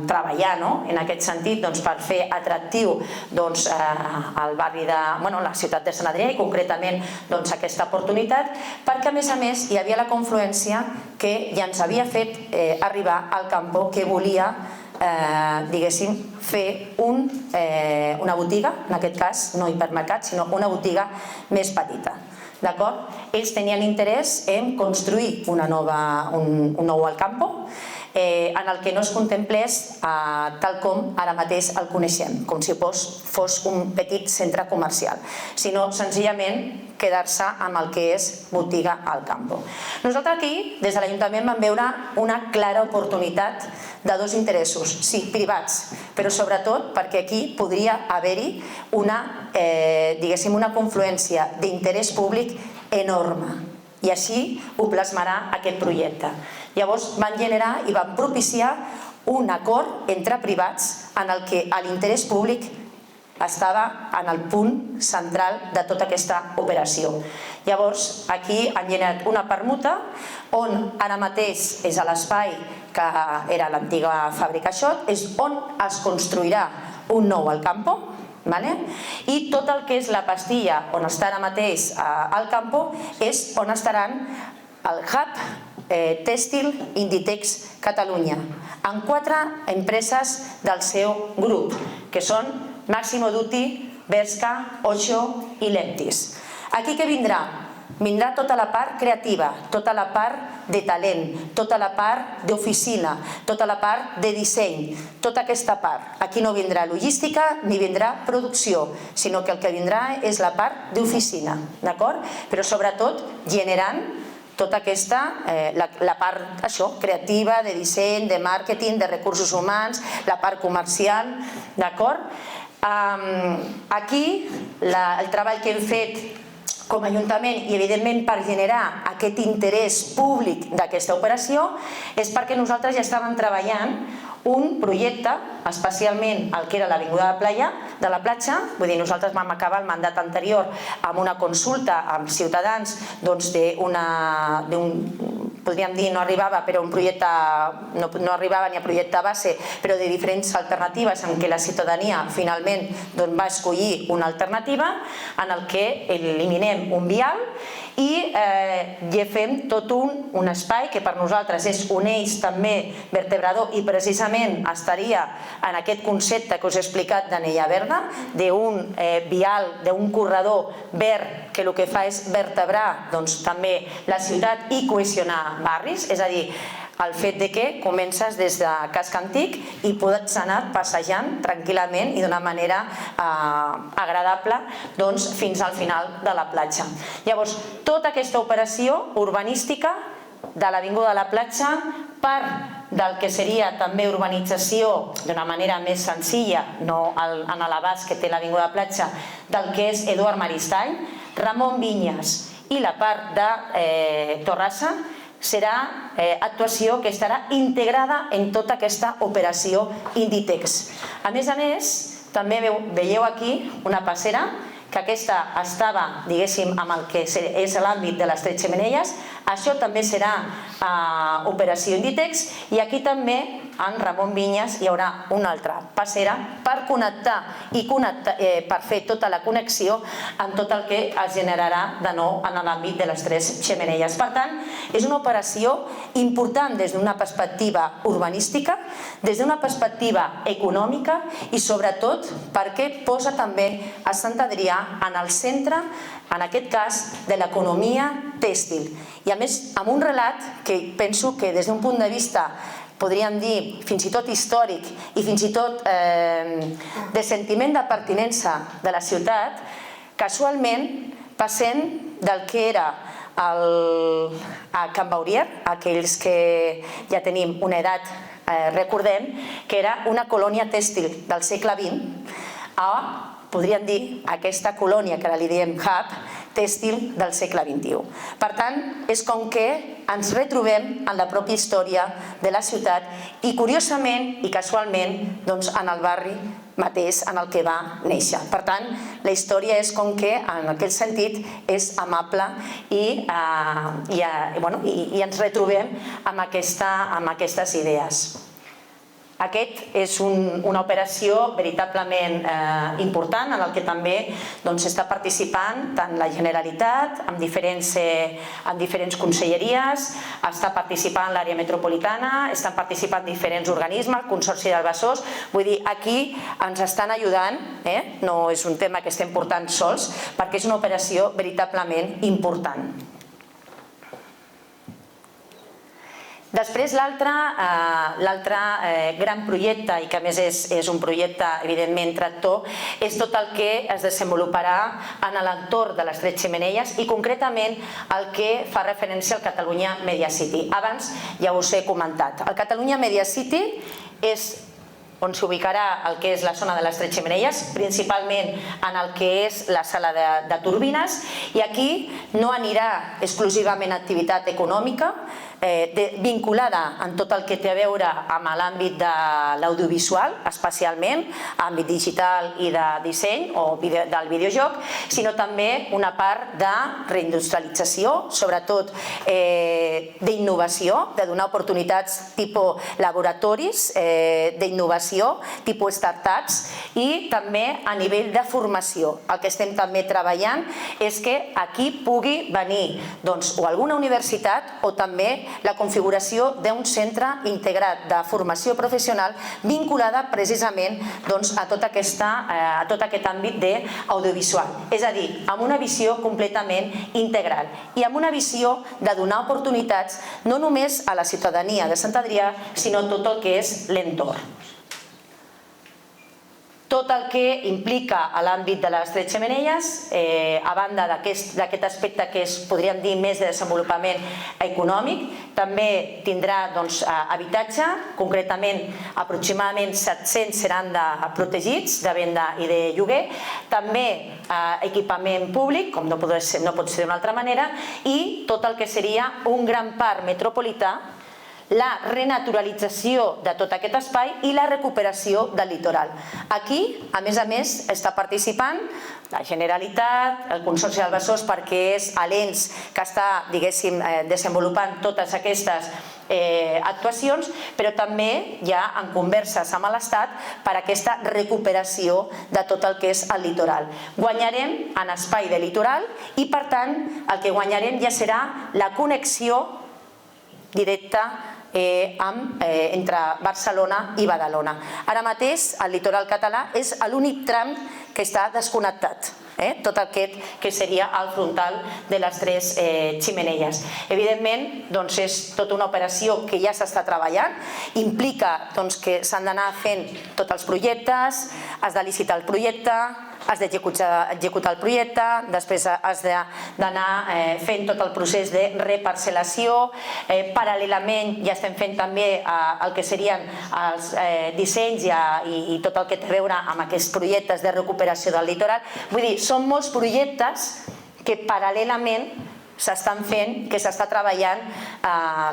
[SPEAKER 2] treballar en aquest sentit per fer atractiu al barri de la ciutat de Sant Adrià i concretament aquesta oportunitat, perquè a més hi havia la confluència que ja ens havia fet arribar al Campo, que volia diguéssim fer una botiga, en aquest cas no hipermercat, sinó una botiga més petita. Ells tenien interès en construir un nou Alcampo en el que no es contemplés tal com ara mateix el coneixem, com si fos un petit centre comercial, sinó senzillament quedar-se amb el que és botiga Alcampo. Nosaltres aquí, des de l'Ajuntament, vam veure una clara oportunitat de dos interessos, sí, privats, però sobretot perquè aquí podria haver-hi una confluència d'interès públic enorme, i així ho plasmarà aquest projecte. Llavors van generar i van propiciar un acord entre privats en el que l'interès públic estava en el punt central de tota aquesta operació. Llavors aquí han generat una permuta on ara mateix és a l'espai que era l'antiga fàbrica Xot, és on es construirà un nou Alcampo, i tot el que és la pastilla on està ara mateix al Campo és on estaran el hub tèxtil Inditex Catalunya, amb 4 empreses del seu grup, que són Massimo Dutti, Bershka, Ocho i Leptis. Aquí què vindrà? Vindrà tota la part creativa, tota la part de talent, tota la part d'oficina, tota la part de disseny, tota aquesta part. Aquí no vindrà logística ni vindrà producció, sinó que el que vindrà és la part d'oficina, d'acord? Però sobretot generant tota aquesta, la part creativa, de disseny, de màrqueting, de recursos humans, la part comercial, d'acord? Aquí el treball que hem fet com a Ajuntament i evidentment per generar aquest interès públic d'aquesta operació és perquè nosaltres ja estàvem treballant un projecte, especialment el que era l'Avinguda de la Platja, vull dir, nosaltres vam acabar el mandat anterior amb una consulta amb ciutadans podríem dir no arribava, però un projecte no arribava ni a projecte base, però de diferents alternatives en què la ciutadania finalment va escollir una alternativa en el que eliminem un vial i fem tot un espai que per nosaltres és un eix també vertebrador i precisament estaria en aquest concepte que us he explicat d'anella verda, d'un vial, d'un corredor verd que el que fa és vertebrar també la ciutat i cohesionar barris, és a dir, el fet que comences des de casc antic i pots anar passejant tranquil·lament i d'una manera agradable fins al final de la platja. Llavors, tota aquesta operació urbanística de l'Avinguda de la Platja per del que seria també urbanització d'una manera més senzilla, no en l'abast que té l'Avinguda Platja, del que és Eduard Maristany, Ramon Vinyes i la part de Torrassa, serà actuació que estarà integrada en tota aquesta operació Inditex. A més, també veieu aquí una passera, que aquesta estava, diguéssim, amb el que és l'àmbit de les 3 xemeneies. Això també serà operació Inditex, i aquí també, en Ramon Vinyes, hi haurà una altra passera per connectar i per fer tota la connexió amb tot el que es generarà de nou en l'àmbit de les 3 xemeneies. Per tant, és una operació important des d'una perspectiva urbanística, des d'una perspectiva econòmica i sobretot perquè posa també a Sant Adrià en el centre, en aquest cas, de l'economia tèxtil. I a més, amb un relat que penso que des d'un punt de vista, podríem dir, fins i tot històric i fins i tot de sentiment de pertinença de la ciutat, casualment passem del que era a Can Baurier, aquells que ja tenim una edat, recordem que era una colònia tèxtil del segle XX, a, podríem dir, aquesta colònia que ara li diem hub, tèxtil del segle XXI. Per tant, és com que ens retrobem en la pròpia història de la ciutat i, curiosament i casualment, en el barri mateix en el que va néixer. Per tant, la història és com que, en aquest sentit, és amable i ens retrobem amb aquestes idees. Aquest és una operació veritablement important en el que també està participant tant la Generalitat, amb diferents conselleries, està participant l'àrea metropolitana, estan participant diferents organismes, el Consorci del Besòs, vull dir, aquí ens estan ajudant, no és un tema que estem portant sols, perquè és una operació veritablement important. Després, l'altre gran projecte, i que a més és un projecte evidentment tractor, és tot el que es desenvoluparà en l'entorn de les 3 xemeneies i concretament el que fa referència al Catalunya Media City. Abans ja us he comentat. El Catalunya Media City és on s'ubicarà el que és la zona de les 3 xemeneies, principalment en el que és la sala de turbines, i aquí no anirà exclusivament activitat econòmica, vinculada en tot el que té a veure amb l'àmbit de l'audiovisual, especialment, àmbit digital i de disseny o del videojoc, sinó també una part de reindustrialització, sobretot d'innovació, de donar oportunitats tipus laboratoris d'innovació, tipus startups, i també a nivell de formació. El que estem també treballant és que aquí pugui venir o alguna universitat o també la configuració d'un centre integrat de formació professional vinculada precisament a tot aquest àmbit d'audiovisual. És a dir, amb una visió completament integral i amb una visió de donar oportunitats no només a la ciutadania de Sant Adrià, sinó a tot el que és l'entorn. Tot el que implica l'àmbit de les 3 xemeneies, a banda d'aquest aspecte que és, podríem dir, més de desenvolupament econòmic, també tindrà habitatge, concretament aproximadament 700 seran protegits de venda i de lloguer, també equipament públic, com no pot ser d'una altra manera, i tot el que seria un gran parc metropolità, la renaturalització de tot aquest espai i la recuperació del litoral. Aquí, a més, està participant la Generalitat, el Consorci del Besòs, perquè és l'ens que està, diguéssim, desenvolupant totes aquestes actuacions, però també hi ha en converses amb l'Estat per aquesta recuperació de tot el que és el litoral. Guanyarem en espai de litoral i, per tant, el que guanyarem ja serà la connexió directa entre Barcelona i Badalona. Ara mateix el litoral català és l'únic tram que està desconnectat, tot aquest que seria el frontal de les 3 xemeneies. Evidentment, és tota una operació que ja s'està treballant, implica que s'han d'anar fent tots els projectes, has de licitar el projecte, has d'executar el projecte, després has d'anar fent tot el procés de reparcel·lació, paral·lelament ja estem fent també el que serien els dissenys i tot el que té a veure amb aquests projectes de recuperació del litoral. Vull dir, són molts projectes que paral·lelament s'estan fent, que s'està treballant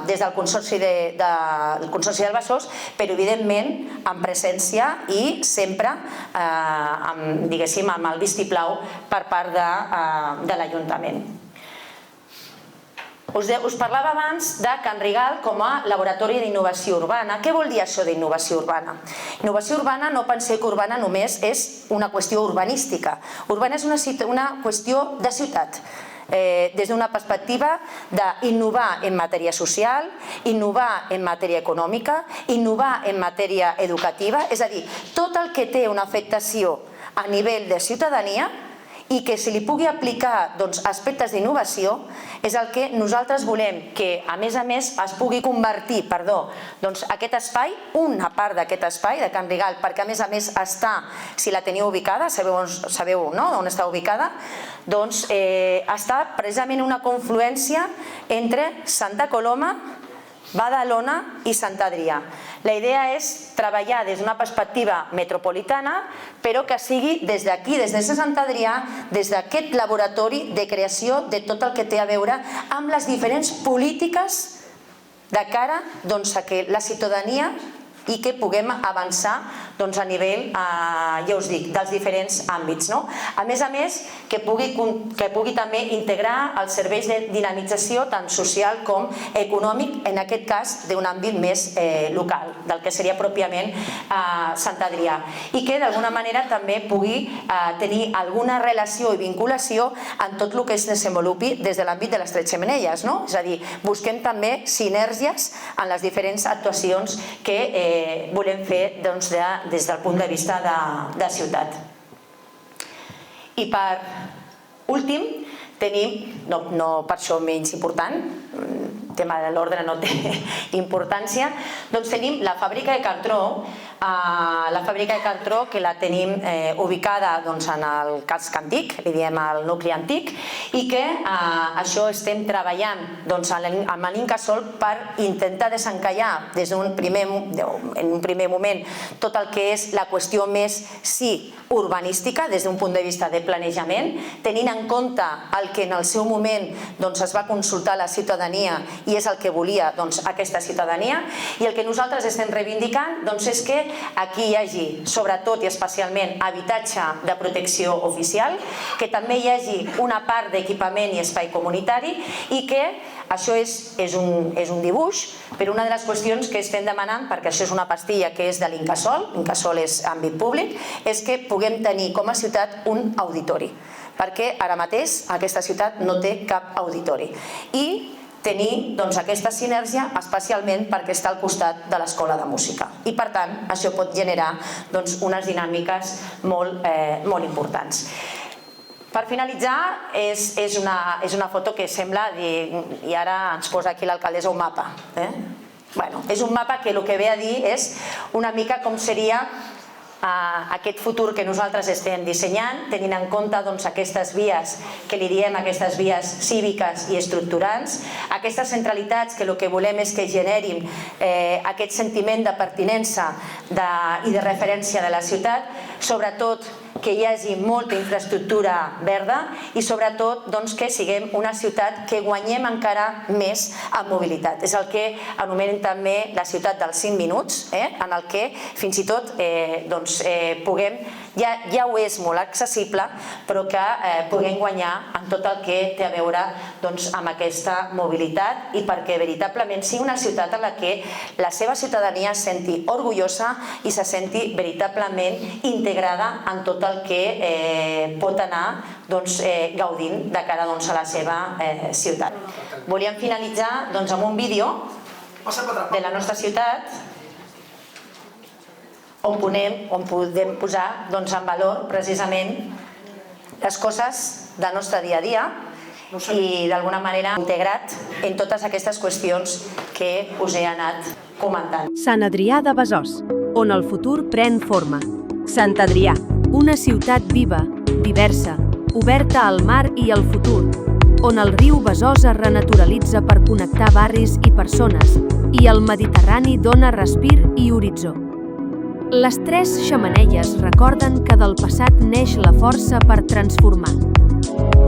[SPEAKER 2] des del Consorci del Besòs, però evidentment amb presència i sempre amb el vistiplau per part de l'Ajuntament. Us parlava abans de Can Rigal com a laboratori d'innovació urbana. Què vol dir això d'innovació urbana? Innovació urbana, no penseu que urbana només és una qüestió urbanística. Urbana és una qüestió de ciutat, des d'una perspectiva d'innovar en matèria social, innovar en matèria econòmica, innovar en matèria educativa, és a dir, tot el que té una afectació a nivell de ciutadania i que se li pugui aplicar aspectes d'innovació és el que nosaltres volem, que a més es pugui convertir aquest espai, una part d'aquest espai de Can Rigal, perquè a més està, si la teniu ubicada, sabeu on està ubicada, doncs està precisament una confluència entre Santa Coloma, Badalona i Sant Adrià. La idea és treballar des d'una perspectiva metropolitana, però que sigui des d'aquí, des de Sant Adrià, des d'aquest laboratori de creació de tot el que té a veure amb les diferents polítiques de cara a que la ciutadania i que puguem avançar a nivell, ja us dic, dels diferents àmbits. A més, que pugui també integrar els serveis de dinamització tant social com econòmic, en aquest cas d'un àmbit més local, del que seria pròpiament Sant Adrià, i que d'alguna manera també pugui tenir alguna relació i vinculació en tot el que es desenvolupi des de l'àmbit de les Tres Xemeneies. És a dir, busquem també sinergies en les diferents actuacions que volem fer des del punt de vista de ciutat. I per últim tenim, no per això menys important, el tema de l'ordre no té importància, doncs tenim la fàbrica de cartró, que la tenim ubicada en el casc antic, li diem el nucli antic, i que això estem treballant amb l'Incasòl per intentar desencallar en un primer moment tot el que és la qüestió més urbanística des d'un punt de vista de planejament, tenint en compte el que en el seu moment es va consultar a la ciutadania i és el que volia aquesta ciutadania, i el que nosaltres estem reivindicant és que aquí hi hagi, sobretot i especialment, habitatge de protecció oficial, que també hi hagi una part d'equipament i espai comunitari, i que això és un dibuix, però una de les qüestions que estem demanant, perquè això és una pastilla que és de l'Incasòl, l'Incasòl és àmbit públic, és que puguem tenir com a ciutat un auditori, perquè ara mateix aquesta ciutat no té cap auditori. I tenir aquesta sinergia especialment perquè està al costat de l'escola de música. I per tant, això pot generar unes dinàmiques molt importants. Per finalitzar, és una foto que sembla, i ara ens posa aquí l'alcaldessa un mapa. És un mapa que el que ve a dir és una mica com seria aquest futur que nosaltres estem dissenyant, tenint en compte aquestes vies que li diem, aquestes vies cíviques i estructurants, aquestes centralitats que el que volem és que generin aquest sentiment de pertinença i de referència de la ciutat, sobretot que hi hagi molta infraestructura verda i sobretot que siguem una ciutat que guanyem encara més en mobilitat. És el que anomenen també la ciutat dels 5 minuts, en el que fins i tot puguem, ja ho és molt accessible, però que puguem guanyar en tot el que té a veure amb aquesta mobilitat i perquè veritablement sigui una ciutat en la que la seva ciutadania es senti orgullosa i se senti veritablement integrada en tot el que pot anar gaudint de cara a la seva ciutat. Volíem finalitzar amb un vídeo de la nostra ciutat on podem posar en valor precisament les coses del nostre dia a dia i d'alguna manera integrat en totes aquestes qüestions que us he anat comentant.
[SPEAKER 4] Sant Adrià de Besòs, on el futur pren forma. Sant Adrià, una ciutat viva, diversa, oberta al mar i al futur, on el riu Besòs es renaturalitza per connectar barris i persones i el Mediterrani dona respir i horitzó. Les tres xemeneies recorden que del passat neix la força per transformar.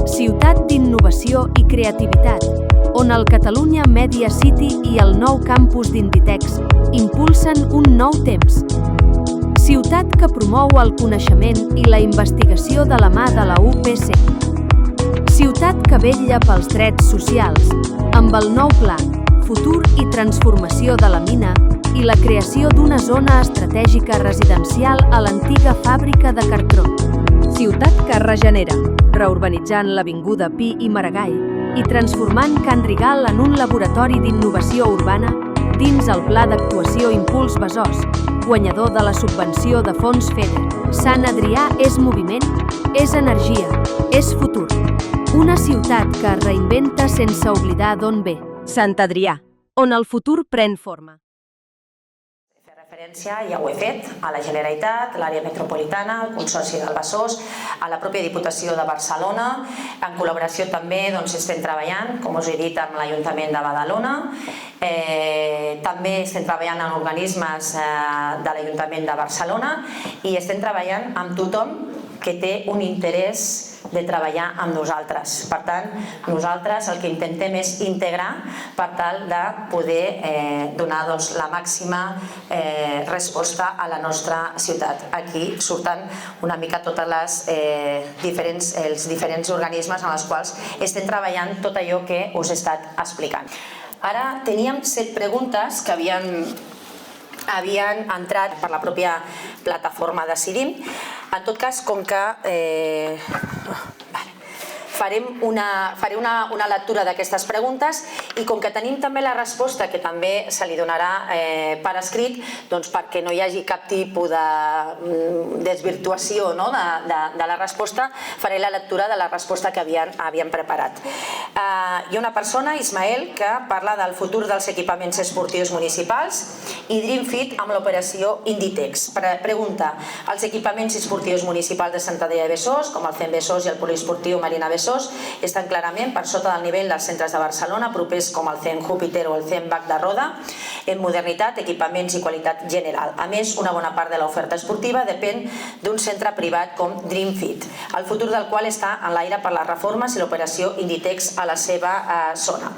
[SPEAKER 4] Ciutat d'innovació i creativitat, on el Catalunya Media City i el nou campus d'Inditex impulsen un nou temps. Ciutat que promou el coneixement i la investigació de la mà de la UPC. Ciutat que vetlla pels drets socials, amb el nou pla, futur i transformació de la mina i la creació d'una zona estratègica residencial a l'antiga fàbrica de cartró. Ciutat que regenera, reurbanitzant l'avinguda Pi i Maragall i transformant Can Rigal en un laboratori d'innovació urbana dins el Pla d'Actuació Impuls Besòs, guanyador de la subvenció de fons FEDER. Sant Adrià és moviment, és energia, és futur. Una ciutat que es reinventa sense oblidar d'on ve. Sant Adrià, on el futur pren forma.
[SPEAKER 2] Fer referència, ja ho he fet, a la Generalitat, l'àrea metropolitana, el Consorci del Besòs, a la pròpia Diputació de Barcelona. En col·laboració també estem treballant, com us he dit, amb l'Ajuntament de Badalona. També estem treballant en organismes de l'Ajuntament de Barcelona i estem treballant amb tothom que té un interès de treballar amb nosaltres. Per tant, nosaltres el que intentem és integrar per tal de poder donar la màxima resposta a la nostra ciutat. Aquí surten una mica tots els diferents organismes en els quals estem treballant tot allò que us he estat explicant. Ara teníem 7 preguntes que havien entrat per la pròpia plataforma Decidim. En tot cas, com que faré una lectura d'aquestes preguntes i com que tenim també la resposta que també se li donarà per escrit, doncs perquè no hi hagi cap tipus de desvirtuació de la resposta, faré la lectura de la resposta que havíem preparat. Hi ha una persona, Ismael, que parla del futur dels equipaments esportius municipals i DreamFit amb l'operació Inditex. Pregunta, els equipaments esportius municipals de Sant Adrià de Besòs, com el CEM Besòs i el poliesportiu Marina Besòs, estan clarament per sota del nivell dels centres de Barcelona, propers com el CEM Júpiter o el CEM Bac de Roda, en modernitat, equipaments i qualitat general. A més, una bona part de l'oferta esportiva depèn d'un centre privat com DreamFit, el futur del qual està en l'aire per les reformes i l'operació Inditex a la seva zona.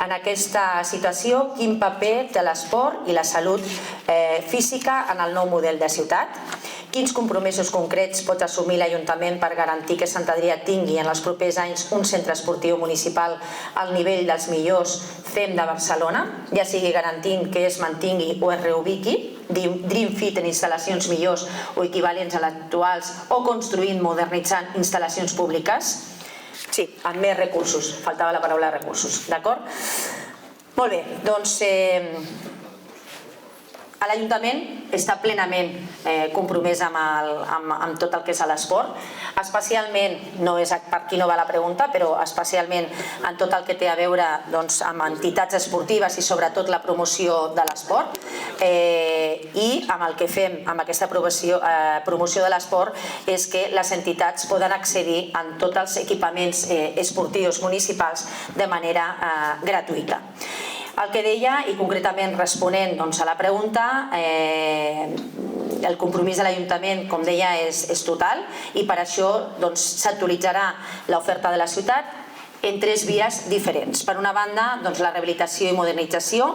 [SPEAKER 2] En aquesta situació, quin paper té l'esport i la salut física en el nou model de ciutat? Quins compromisos concrets pot assumir l'Ajuntament per garantir que Sant Adrià tingui en els propers anys un centre esportiu municipal al nivell dels millors CEM de Barcelona, ja sigui garantint que es mantingui o es reubiqui, DreamFit en instal·lacions millors o equivalents a les actuals o construint, modernitzant instal·lacions públiques? Sí, amb més recursos, faltava la paraula recursos, d'acord? Molt bé, doncs l'Ajuntament està plenament compromès amb tot el que és l'esport, especialment, no és per qui no va la pregunta, però especialment en tot el que té a veure amb entitats esportives i sobretot la promoció de l'esport, i amb el que fem amb aquesta promoció de l'esport és que les entitats poden accedir a tots els equipaments esportius municipals de manera gratuïta. El que deia, i concretament responent a la pregunta, el compromís de l'Ajuntament, com deia, és total i per això s'actualitzarà l'oferta de la ciutat en 3 vies diferents. Per una banda, la rehabilitació i modernització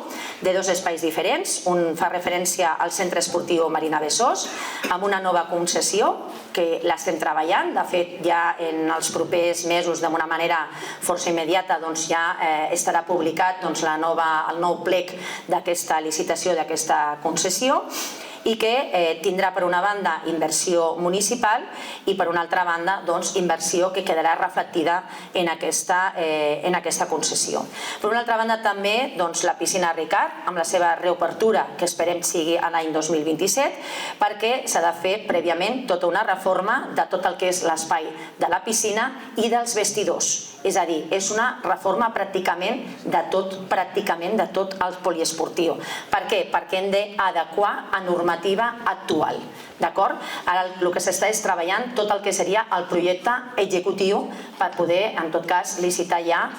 [SPEAKER 2] de 2 espais diferents. Un fa referència al centre esportiu Marina Besòs, amb una nova concessió que l'estem treballant. De fet, ja en els propers mesos, d'una manera força immediata, ja estarà publicat el nou plec d'aquesta licitació, d'aquesta concessió, i que tindrà per una banda inversió municipal i per una altra banda inversió que quedarà reflectida en aquesta concessió. Per una altra banda també la piscina Ricard amb la seva reobertura que esperem sigui l'any 2027 perquè s'ha de fer prèviament tota una reforma de tot el que és l'espai de la piscina i dels vestidors És a dir, és una reforma pràcticament de tot el poliesportiu. Per què? Perquè hem d'adequar a normativa actual. D'acord? Ara el que s'està és treballant tot el que seria el projecte executiu per poder, en tot cas, licitar ja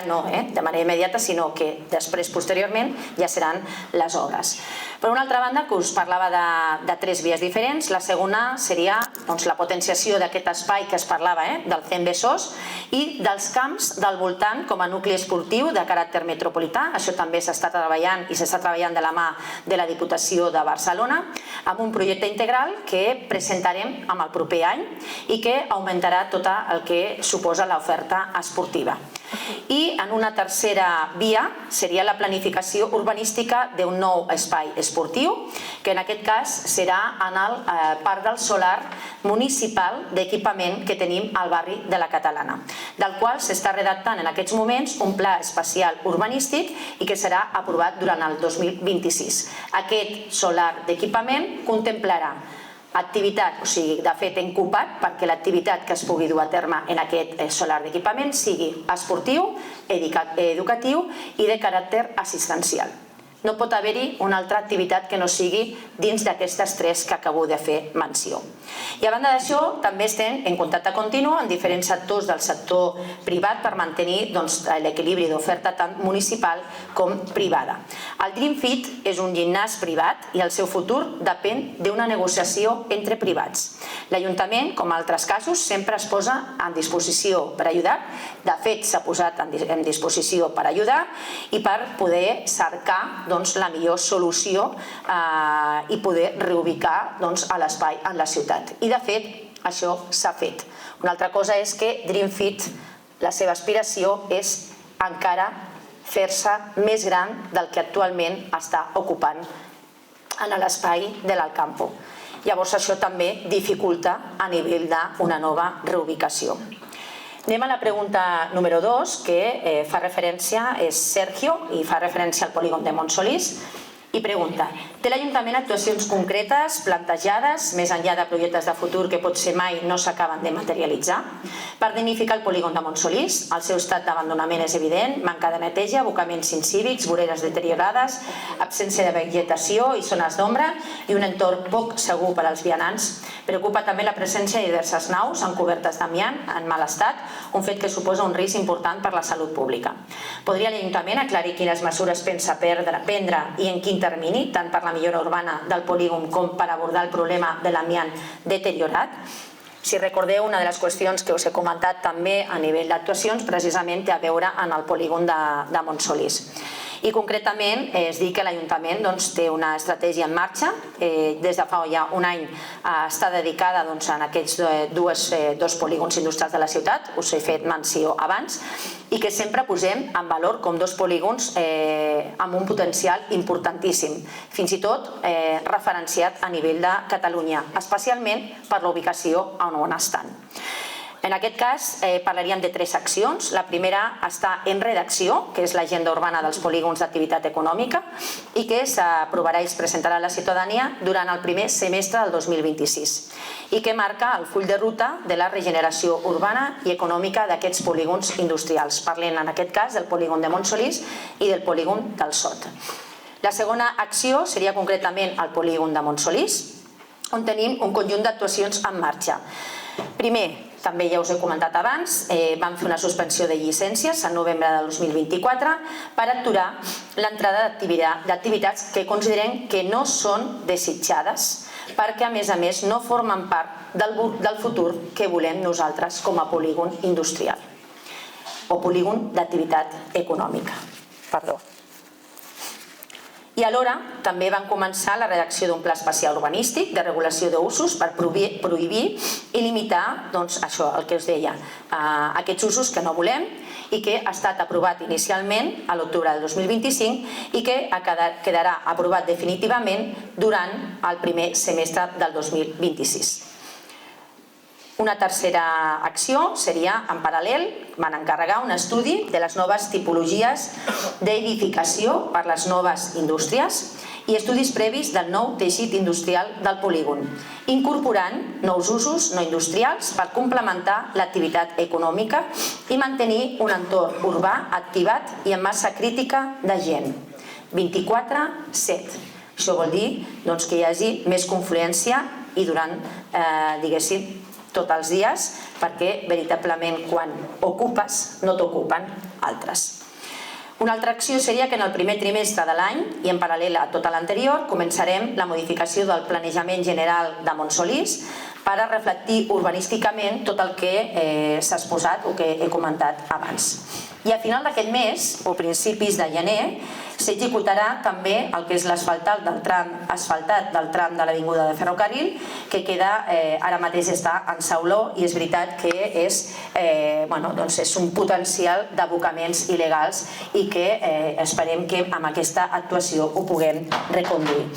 [SPEAKER 2] no de manera immediata, sinó que després, posteriorment, ja seran les obres. Per una altra banda, que us parlava de 3 vies diferents, la segona seria la potenciació d'aquest espai que es parlava, del CEM Besòs, i dels camps del voltant com a nucli esportiu de caràcter metropolità. Això també s'està treballant i s'està treballant de la mà de la Diputació de Barcelona, amb un projecte integral que presentarem en el proper any i que augmentarà tot el que suposa l'oferta esportiva. I en una tercera via seria la planificació urbanística d'un nou espai esportiu, que en aquest cas serà en el parc del solar municipal d'equipament que tenim al barri de la Catalana, del qual s'està redactant en aquests moments un pla especial urbanístic i que serà aprovat durant el 2026. Aquest solar d'equipament contemplarà activitat, o sigui, de fet encopat perquè l'activitat que es pugui dur a terme en aquest solar d'equipament sigui esportiu, educatiu i de caràcter assistencial. No pot haver-hi una altra activitat que no sigui dins d'aquestes 3 que acabo de fer menció. I a banda d'això, també estem en contacte continu amb diferents sectors del sector privat per mantenir l'equilibri d'oferta tant municipal com privada. El Dream Fit és un gimnàs privat i el seu futur depèn d'una negociació entre privats. L'Ajuntament, com en altres casos, sempre es posa en disposició per ajudar. De fet, s'ha posat en disposició per ajudar i per poder cercar la millor solució i poder reubicar l'espai en la ciutat. I de fet, això s'ha fet. Una altra cosa és que Dream Fit, la seva aspiració és encara fer-se més gran del que actualment està ocupant en l'espai de l'Alcampo. Llavors això també dificulta a nivell d'una nova reubicació. Anem a la pregunta número 2, que fa referència, és Sergio, i fa referència al polígon de Montsolís, i pregunta: té l'Ajuntament actuacions concretes plantejades, més enllà de projectes de futur que potser mai no s'acaben de materialitzar, per dignificar el polígon de Montsolís? El seu estat d'abandonament és evident, manca de neteja, abocaments incívics, voreres deteriorades, absència de vegetació i zones d'ombra i un entorn poc segur per als vianants. Preocupa també la presència de diverses naus amb cobertes d'amiant en mal estat, un fet que suposa un risc important per la salut pública. Podria l'Ajuntament aclarir quines mesures pensa prendre i en quin termini, tant per la millora urbana del polígon com per abordar el problema de l'amiant deteriorat? Si recordeu, una de les qüestions que us he comentat també a nivell d'actuacions precisament té a veure en el polígon de Montsolís. I concretament es diu que l'Ajuntament té una estratègia en marxa. Des de fa ja un any està dedicada a aquests dos polígons industrials de la ciutat, us he fet menció abans, i que sempre posem en valor com 2 polígons amb un potencial importantíssim, fins i tot referenciat a nivell de Catalunya, especialment per la ubicació on estan. En aquest cas parlaríem de 3 accions. La primera està en redacció, que és l'agenda urbana dels polígons d'activitat econòmica i que s'aprovarà i es presentarà a la ciutadania durant el primer semestre del 2026 i que marca el full de ruta de la regeneració urbana i econòmica d'aquests polígons industrials. Parlem en aquest cas del polígon de Montsolís i del polígon del Sot. La segona acció seria concretament el polígon de Montsolís, on tenim un conjunt d'actuacions en marxa. Primer, també ja us he comentat abans, vam fer una suspensió de llicències en novembre del 2024 per aturar l'entrada d'activitats que considerem que no són desitjades perquè a més no formen part del futur que volem nosaltres com a polígon industrial o polígon d'activitat econòmica. Perdó. I alhora també van començar la redacció d'un pla especial urbanístic de regulació d'usos per prohibir i limitar això, el que us deia, aquests usos que no volem i que ha estat aprovat inicialment a l'octubre del 2025 i que quedarà aprovat definitivament durant el primer semestre del 2026. Una tercera acció seria, en paral·lel, van encarregar un estudi de les noves tipologies d'edificació per les noves indústries i estudis previs del nou teixit industrial del polígon, incorporant nous usos no industrials per complementar l'activitat econòmica i mantenir un entorn urbà activat i amb massa crítica de gent. 24/7. Això vol dir que hi hagi més confluència i durant, diguéssim, tots els dies, perquè veritablement quan ocupes no t'ocupen altres. Una altra acció seria que en el primer trimestre de l'any i en paral·lel a tota l'anterior començarem la modificació del planejament general de Montsolís per a reflectir urbanísticament tot el que s'ha exposat o que he comentat abans. I a final d'aquest mes, o principis de gener, s'executarà també el que és l'asfaltat del tram de l'Avinguda de Ferrocarril, que queda, ara mateix està en sauló i és veritat que és un potencial d'abocaments il·legals i que esperem que amb aquesta actuació ho puguem reconduir.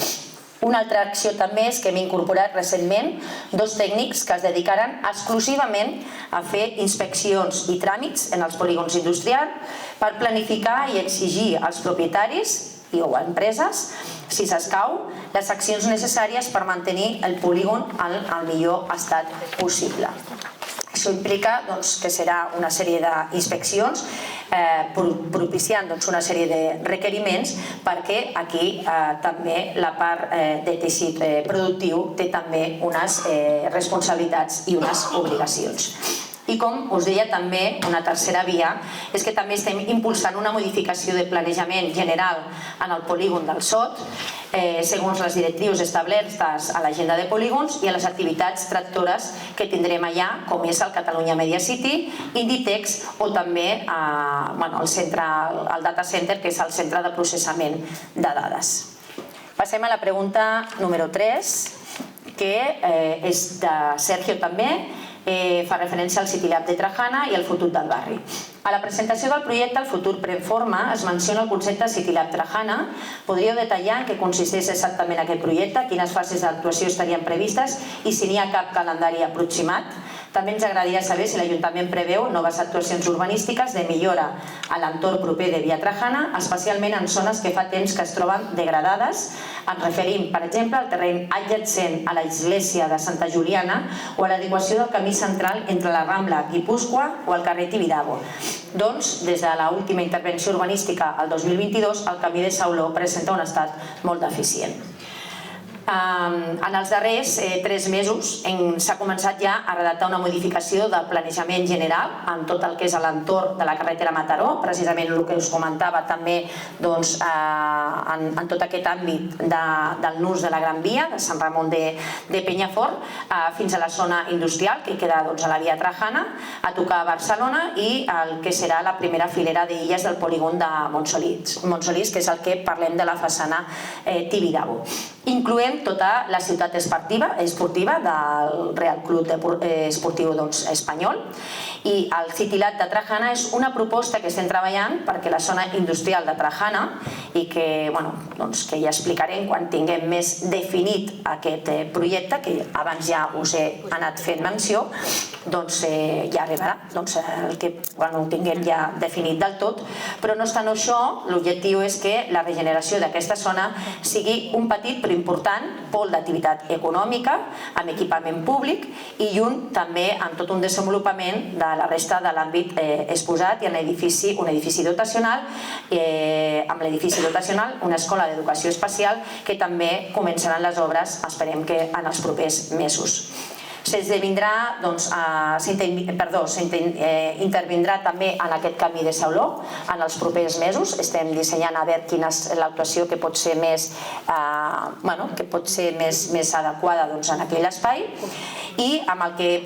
[SPEAKER 2] Una altra acció també és que hem incorporat recentment 2 tècnics que es dedicaran exclusivament a fer inspeccions i tràmits en els polígons industrials per planificar i exigir als propietaris o empreses, si s'escau, les accions necessàries per mantenir el polígon en el millor estat possible. Això implica que serà una sèrie d'inspeccions propiciant una sèrie de requeriments perquè aquí també la part de teixit productiu té també unes responsabilitats i unes obligacions. I com us deia també, una tercera via és que també estem impulsant una modificació de planejament general en el polígon del Sot segons les directrius establertes a l'agenda de polígons i a les activitats tractores que tindrem allà, com és el Catalunya Media City, Inditex o també el Data Center, que és el centre de processament de dades. Passem a la pregunta número 3, que és de Sergio també, fa referència al City Lab de Trajana i al futur del barri. A la presentació del projecte El futur pren forma es menciona el concepte City Lab Trajana. Podríeu detallar en què consisteix exactament aquest projecte, quines fases d'actuació estarien previstes i si n'hi ha cap calendari aproximat? També ens agradaria saber si l'Ajuntament preveu noves actuacions urbanístiques de millora a l'entorn proper de Via Trajana, especialment en zones que fa temps que es troben degradades. Ens referim, per exemple, al terreny adjacent a l'església de Santa Juliana o a l'adequació del camí central entre la Rambla Guipúscoa o el carrer Tibidabo. Doncs, des de l'última intervenció urbanística al 2022, el camí de Sauló presenta un estat molt deficient. En els darrers 3 mesos s'ha començat ja a redactar una modificació del planejament general en tot el que és l'entorn de la carretera Mataró, precisament el que us comentava també en tot aquest àmbit del nus de la Gran Via, de Sant Ramon de Penyafort, fins a la zona industrial, que queda a la Via Trajana, a tocar a Barcelona, i el que serà la primera filera d'illes del polígon de Montsolís, que és el que parlem de la façana Tibidabo. Incloem tota la ciutat esportiva del Real Club Esportiu Espanyol, i el City Lab de Trajana és una proposta que estem treballant perquè la zona industrial de Trajana, i que ja explicarem quan tinguem més definit aquest projecte, que abans ja us he anat fent menció, doncs ja arribarà, quan ho tinguem ja definit del tot. Però no obstant això, l'objectiu és que la regeneració d'aquesta zona sigui un petit però important pol d'activitat econòmica amb equipament públic i junt també amb tot un desenvolupament de la resta de l'àmbit exposat i en un edifici dotacional, amb l'edifici dotacional una escola d'educació especial que també començaran les obres, esperem que en els propers mesos. S'intervindrà també en aquest camí de Sauló en els propers mesos. Estem dissenyant a veure quina és l'actuació que pot ser més adequada en aquell espai. I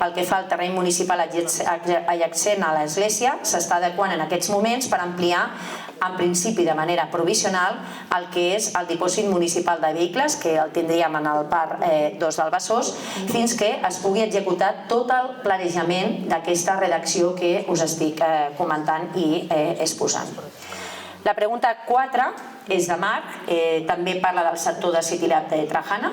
[SPEAKER 2] pel que fa al terreny municipal adjacent a l'església, s'està adequant en aquests moments per ampliar en principi de manera provisional el que és el dipòsit municipal de vehicles, que el tindríem en el parc 2 del Besòs, fins que es pugui executar tot el planejament d'aquesta redacció que us estic comentant i exposant. La pregunta 4 és de Marc, també parla del sector de City Lab de Trajana,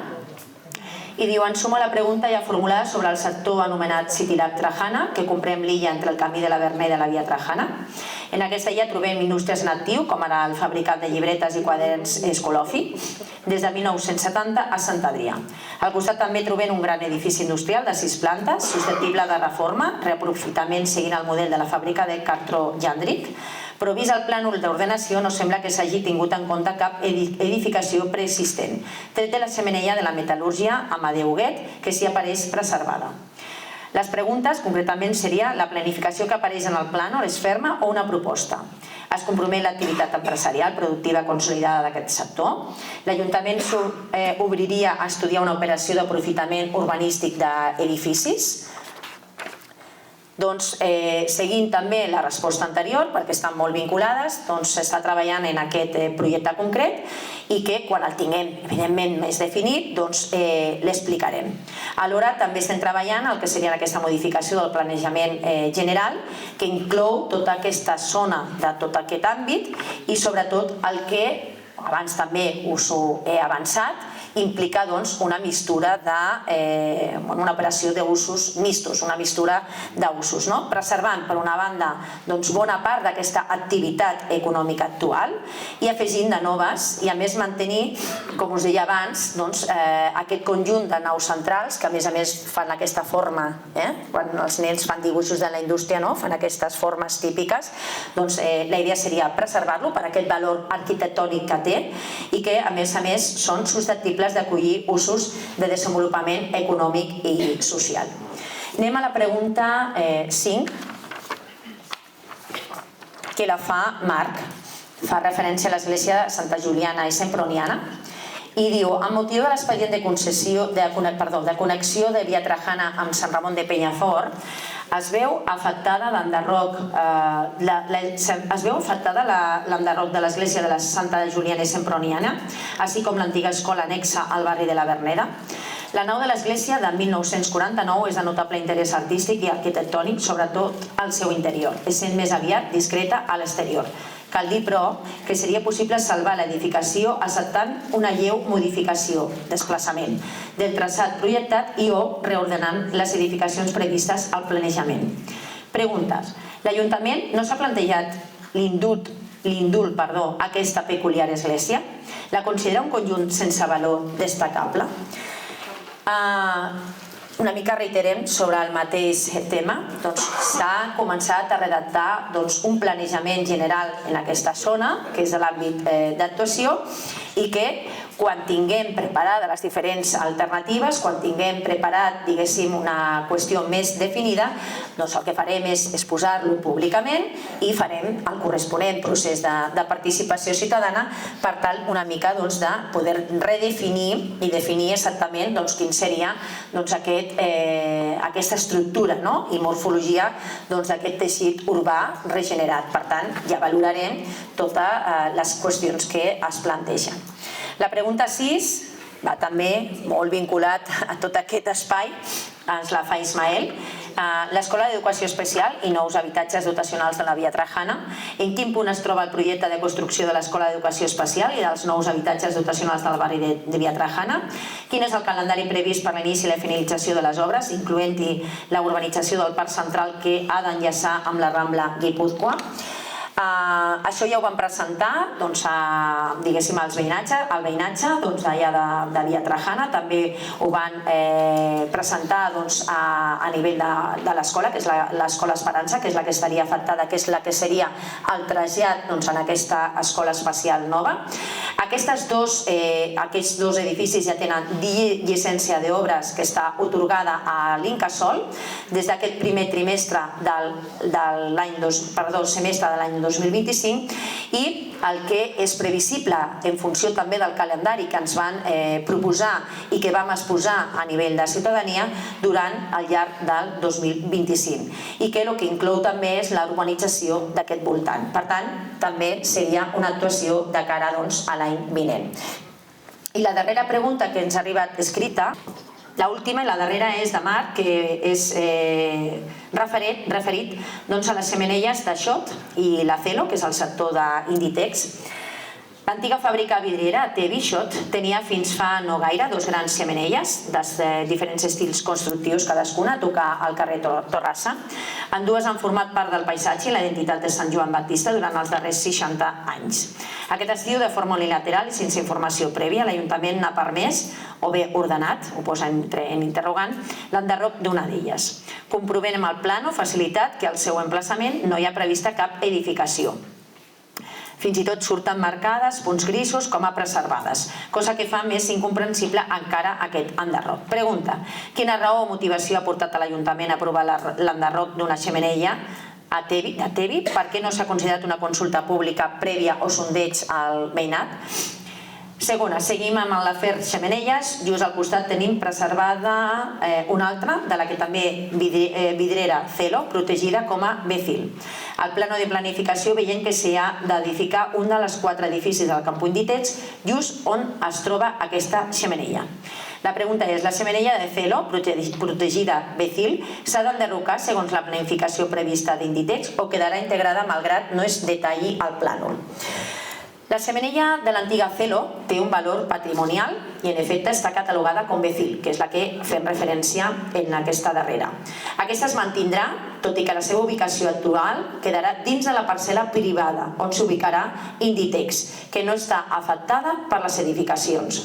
[SPEAKER 2] i diu: ensumo la pregunta ja formulada sobre el sector anomenat City Lab Trajana, que comprèn l'illa entre el camí de la Verneda i la via Trajana. En aquesta illa trobem indústries en actiu, com ara el fabricat de llibretes i quaderns Escolofi, des de 1970 a Sant Adrià. Al costat també trobem un gran edifici industrial de 6 plantes, susceptible de reforma, reaprofitament seguint el model de la fàbrica de Cartró Jandric, però vist el plànol d'ordenació no sembla que s'hagi tingut en compte cap edificació preexistent, tret de la xemeneia de la metal·lúrgia Amadeu Huguet, que s'hi apareix preservada. Les preguntes, concretament, seria: la planificació que apareix en el plànol és ferma o una proposta? Es compromet l'activitat empresarial productiva consolidada d'aquest sector? L'Ajuntament obriria a estudiar una operació d'aprofitament urbanístic d'edificis? Doncs, seguint també la resposta anterior, perquè estan molt vinculades, s'està treballant en aquest projecte concret i que quan el tinguem evidentment més definit l'explicarem. Alhora també estem treballant el que seria aquesta modificació del planejament general, que inclou tota aquesta zona de tot aquest àmbit i sobretot el que abans també us ho he avançat, implica una mistura una operació d'usos mistos, una mistura d'usos, preservant per una banda bona part d'aquesta activitat econòmica actual i afegint de noves i a més mantenir, com us deia abans, aquest conjunt de naus centrals que a més fan aquesta forma, quan els nens fan dibuixos de la indústria fan aquestes formes típiques, la idea seria preservar-lo per aquest valor arquitectònic que té i que a més són susceptibles d'acollir usos de desenvolupament econòmic i social. Anem a la pregunta 5, que la fa Marc. Fa referència a l'església de Santa Juliana i Semproniana i diu: amb motiu de l'expedient de connexió de via Trajana amb Sant Ramon de Penyafort, es veu afectada l'enderroc de l'església de la Santa Juliana i Semproniana, així com l'antiga escola anexa al barri de la Verneda. La nau de l'església de 1949 és de notable interès artístic i arquitectònic, sobretot al seu interior, essent més aviat discreta a l'exterior. Cal dir, però, que seria possible salvar l'edificació acceptant una lleu modificació, desplaçament, del traçat projectat i o reordenant les edificacions previstes al planejament. Preguntes. L'Ajuntament no s'ha plantejat l'indult a aquesta peculiar església? La considera un conjunt sense valor destacable? Una mica reiterem sobre el mateix tema. S'ha començat a redactar un planejament general en aquesta zona, que és l'àmbit d'actuació, i que quan tinguem preparades les diferents alternatives, quan tinguem preparat, diguéssim, una qüestió més definida, doncs el que farem és exposar-lo públicament i farem el corresponent procés de participació ciutadana per tal una mica de poder redefinir i definir exactament quin seria aquesta estructura i morfologia d'aquest teixit urbà regenerat. Per tant, ja valorarem totes les qüestions que es plantegen. La pregunta 6 va també molt vinculat a tot aquest espai, ens la fa Ismael. L'Escola d'Educació Especial i nous habitatges dotacionals de la via Trajana. En quin punt es troba el projecte de construcció de l'Escola d'Educació Especial i dels nous habitatges dotacionals del barri de via Trajana? Quin és el calendari previst per l'inici i la finalització de les obres, incloent-hi la urbanització del Parc Central que ha d'enllaçar amb la Rambla Guipúzcoa? Això ja ho vam presentar diguéssim al veïnatge d'allà de via Trajana, també ho van presentar a nivell de l'escola, que és l'escola Esperança, que és la que estaria afectada, que és la que seria el trasllat en aquesta escola especial nova. Aquests dos edificis ja tenen llicència d'obres que està atorgada a l'Incasòl des d'aquest primer trimestre semestre de l'any 2025 i el que és previsible en funció també del calendari que ens van proposar i que vam exposar a nivell de ciutadania durant el llarg del 2025 i que el que inclou també és la urbanització d'aquest voltant. Per tant, també seria una actuació de cara a l'any vinent. I la darrera pregunta que ens ha arribat escrita, l'última i la darrera és de Marc, que és referit a les xemeneies de Xot i la Celo, que és el sector d'Inditex. L'antiga fàbrica vidriera T-Bishot tenia fins fa no gaire dos grans xemeneies de diferents estils constructius, cadascuna a tocar al carrer Torrassa. Ambdues han format part del paisatge i la identitat de Sant Joan Baptista durant els darrers 60 anys. Aquest estiu, de forma unilateral i sense informació prèvia, l'Ajuntament n'ha permès, o bé ordenat, ho posa en interrogant, l'enderroc d'una d'elles. Comprovem amb el plano facilitat que al seu emplaçament no hi ha prevista cap edificació. Fins i tot surten marcades, punts grisos, com a preservades, cosa que fa més incomprensible encara aquest enderroc. Pregunta: quina raó o motivació ha portat a l'Ajuntament a aprovar l'enderroc d'una xemeneia a Tevi? Per què no s'ha considerat una consulta pública prèvia o sondeig al veïnat? Segona, seguim amb l'afer xemeneies. Just al costat tenim preservada una altra, de la que també vidrera Celo, protegida com a Becil. Al plano de planificació veiem que s'hi ha d'edificar un dels 4 edificis del Campo Inditex, just on es troba aquesta xemeneia. La pregunta és: la xemeneia de Celo, protegida Becil, s'ha d'enderrocar segons la planificació prevista d'Inditex o quedarà integrada malgrat no es detalli al plànol? La xemeneia de l'antiga Celo té un valor patrimonial i en efecte està catalogada com Becil, que és la que fem referència en aquesta darrera. Aquesta es mantindrà, tot i que la seva ubicació actual quedarà dins de la parcel·la privada, on s'ubicarà Inditex, que no està afectada per les edificacions.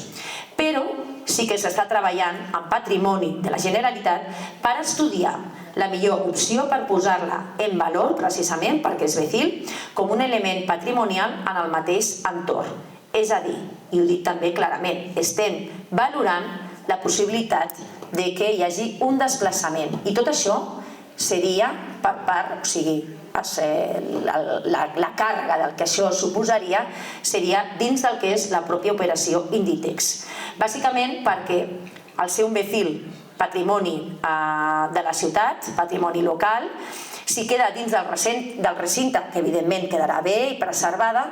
[SPEAKER 2] Però sí que s'està treballant en patrimoni de la Generalitat per estudiar la millor opció per posar-la en valor, precisament perquè és Becil, com un element patrimonial en el mateix entorn. És a dir, i ho dic també clarament, estem valorant la possibilitat de que hi hagi un desplaçament. I tot això seria per part, o sigui, la càrrega del que això suposaria seria dins del que és la pròpia operació Inditex. Bàsicament perquè al ser un Becil patrimoni de la ciutat, patrimoni local, si queda dins del recinte, que evidentment quedarà bé i preservada,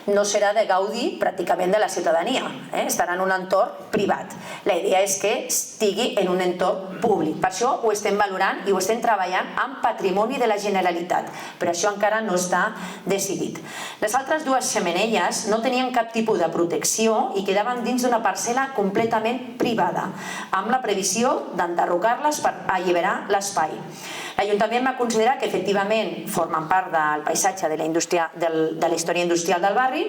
[SPEAKER 2] no serà de gaudi pràcticament de la ciutadania, estarà en un entorn privat. La idea és que estigui en un entorn públic. Per això ho estem valorant i ho estem treballant amb patrimoni de la Generalitat, però això encara no està decidit. Les altres dues xemeneies no tenien cap tipus de protecció i quedaven dins d'una parcel·la completament privada, amb la previsió d'enderrocar-les per alliberar l'espai. L'Ajuntament va considerar que efectivament formen part del paisatge de la història industrial del barri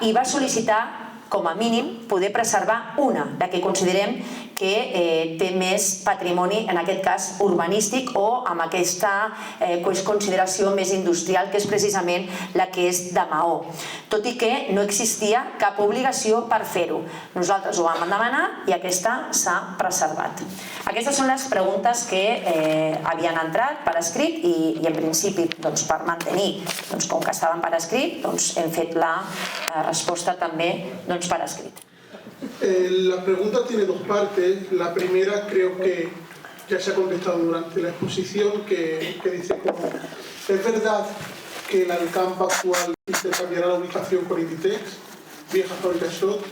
[SPEAKER 2] i va sol·licitar com a mínim poder preservar una, la que considerem que té més patrimoni, en aquest cas urbanístic, o amb aquesta consideració més industrial, que és precisament la que és de maó, tot i que no existia cap obligació per fer-ho. Nosaltres ho vam demanar i aquesta s'ha preservat. Aquestes són les preguntes que havien entrat per escrit i en principi per mantenir, com que estaven per escrit, hem fet la resposta també per escrit.
[SPEAKER 1] La pregunta tiene dos partes. La primera creo que ya se ha contestado durante la exposición, que dice como: ¿es verdad que el Alcampo actual intercambiará la ubicación con Inditex, vieja fábrica Schott?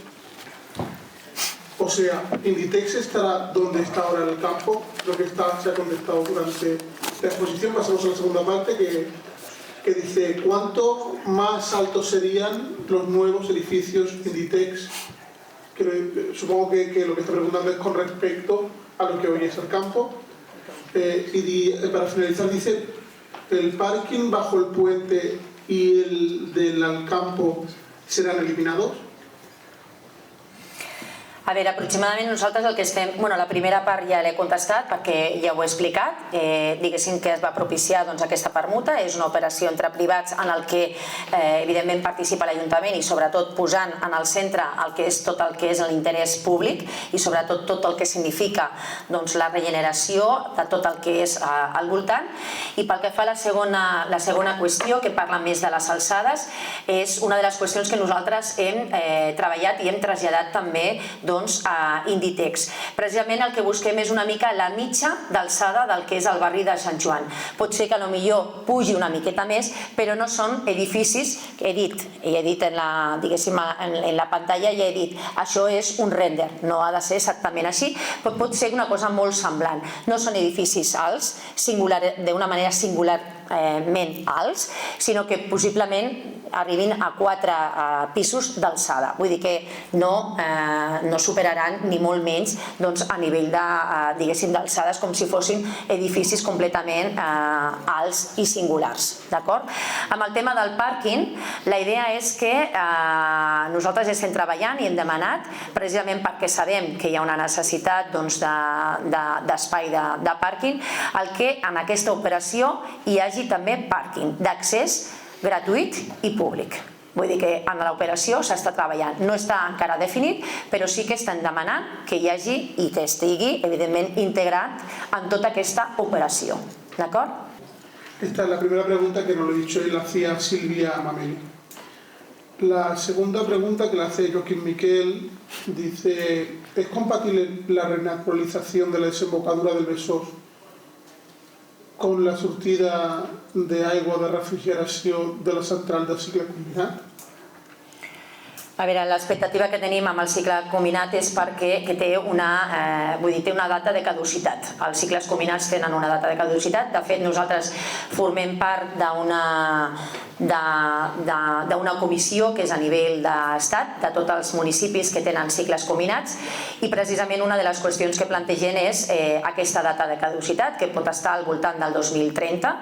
[SPEAKER 1] O sea, Inditex estará donde está ahora el Alcampo. Lo que se ha contestado durante la exposición. Pasamos a la segunda parte que dice: ¿cuánto más altos serían los nuevos edificios Inditex? Supongo que lo que está preguntando es con respecto a lo que hoy es el campo. Y para finalizar dice: ¿el parking bajo el puente y el del Alcampo serán eliminados?
[SPEAKER 2] A veure, aproximadament nosaltres el que estem... La primera part ja l'he contestat perquè ja ho he explicat. Diguéssim que es va propiciar aquesta permuta. És una operació entre privats en el que evidentment participa l'Ajuntament i sobretot posant en el centre el que és tot el que és l'interès públic i sobretot tot el que significa la regeneració de tot el que és al voltant. I pel que fa a la segona qüestió, que parla més de les alçades, és una de les qüestions que nosaltres hem treballat i hem traslladat també a Inditex. Precisament el que busquem és una mica la mitja d'alçada del que és el barri de Sant Joan. Pot ser que potser pugi una miqueta més, però no són edificis, he dit en la pantalla, ja he dit, això és un render, no ha de ser exactament així, però pot ser una cosa molt semblant. No són edificis alts, d'una manera singularment alts, sinó que possiblement arribin a 4 pisos d'alçada. Vull dir que no superaran ni molt menys a nivell d'alçades, com si fossin edificis completament alts i singulars. Amb el tema del pàrquing, la idea és que nosaltres estem treballant i hem demanat, precisament perquè sabem que hi ha una necessitat d'espai de pàrquing, el que en aquesta operació hi hagi també pàrquing d'accés gratuït i públic. Vull dir que en l'operació s'està treballant. No està encara definit, però sí que estan demanant que hi hagi i que estigui, evidentment, integrat en tota aquesta operació. D'acord?
[SPEAKER 1] Esta es la primera pregunta que nos lo he dicho y la hacía Silvia Mameli. La segunda pregunta que la hace Joaquín Miquel dice: ¿es compatible la renaturalización de la desembocadura del Besós con la sortida d'aigua de refrigeració de la central de cicle combinat?
[SPEAKER 2] A veure, l'expectativa que tenim amb el cicle combinat és perquè té una data de caducitat. Els cicles combinats tenen una data de caducitat. De fet, nosaltres formem part d'una comissió que és a nivell d'estat, de tots els municipis que tenen cicles combinats, i precisament una de les qüestions que plantegen és aquesta data de caducitat, que pot estar al voltant del 2030,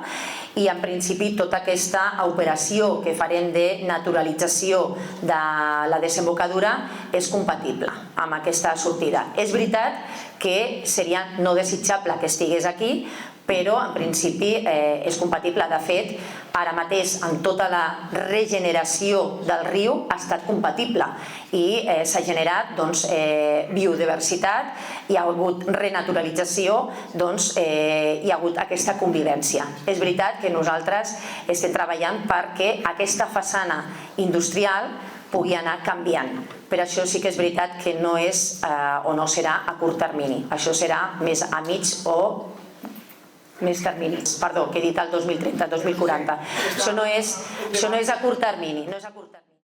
[SPEAKER 2] i en principi tota aquesta operació que farem de naturalització de la desembocadura és compatible amb aquesta sortida. És veritat que seria no desitjable que estigués aquí, però en principi és compatible. De fet, ara mateix en tota la regeneració del riu ha estat compatible i s'ha generat biodiversitat, hi ha hagut renaturalització, hi ha hagut aquesta convivència. És veritat que nosaltres estem treballant perquè aquesta façana industrial pugui anar canviant, però això sí que és veritat que no és o no serà a curt termini, això serà més a mig o més termini, perdó, que he dit el 2030, 2040. Això no és a curt termini, no és a curt termini.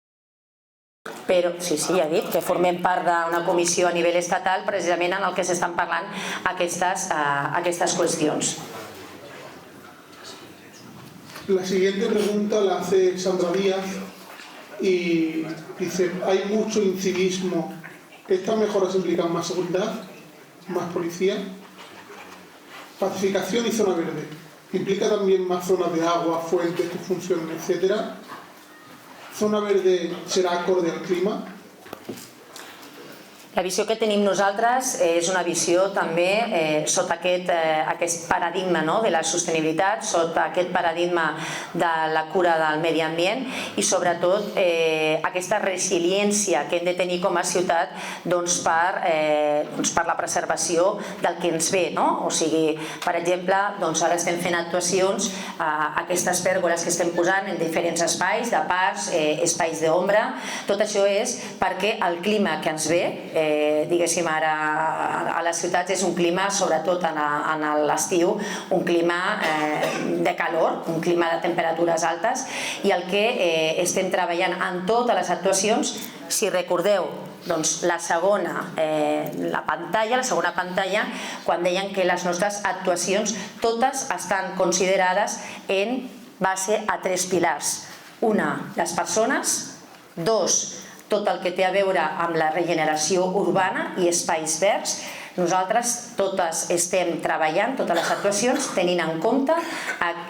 [SPEAKER 2] Però sí, ja he dit que formem part d'una comissió a nivell estatal precisament en el que s'estan parlant aquestes qüestions.
[SPEAKER 1] La siguiente pregunta la hace Sandra Díaz y dice: hay mucho incivismo. ¿Estas mejoras implican más seguridad, más policía? Pacificación y zona verde. ¿Implica también más zonas de agua, fuentes que funcionen, etcétera? ¿Zona verde será acorde al clima?
[SPEAKER 2] La visió que tenim nosaltres és una visió també sota aquest paradigma de la sostenibilitat, sota aquest paradigma de la cura del medi ambient i sobretot aquesta resiliència que hem de tenir com a ciutat per la preservació del que ens ve. O sigui, per exemple, ara estem fent actuacions, aquestes pèrgoles que estem posant en diferents espais, de parcs, espais d'ombra. Tot això és perquè el clima que ens ve, diguéssim ara a les ciutats, és un clima, sobretot en l'estiu, un clima de calor, un clima de temperatures altes, i el que estem treballant en totes les actuacions, si recordeu, la segona pantalla, quan deien que les nostres actuacions totes estan considerades en base a 3 pilars. Una, les persones. 2, tot el que té a veure amb la regeneració urbana i espais verds. Nosaltres totes estem treballant, totes les actuacions, tenint en compte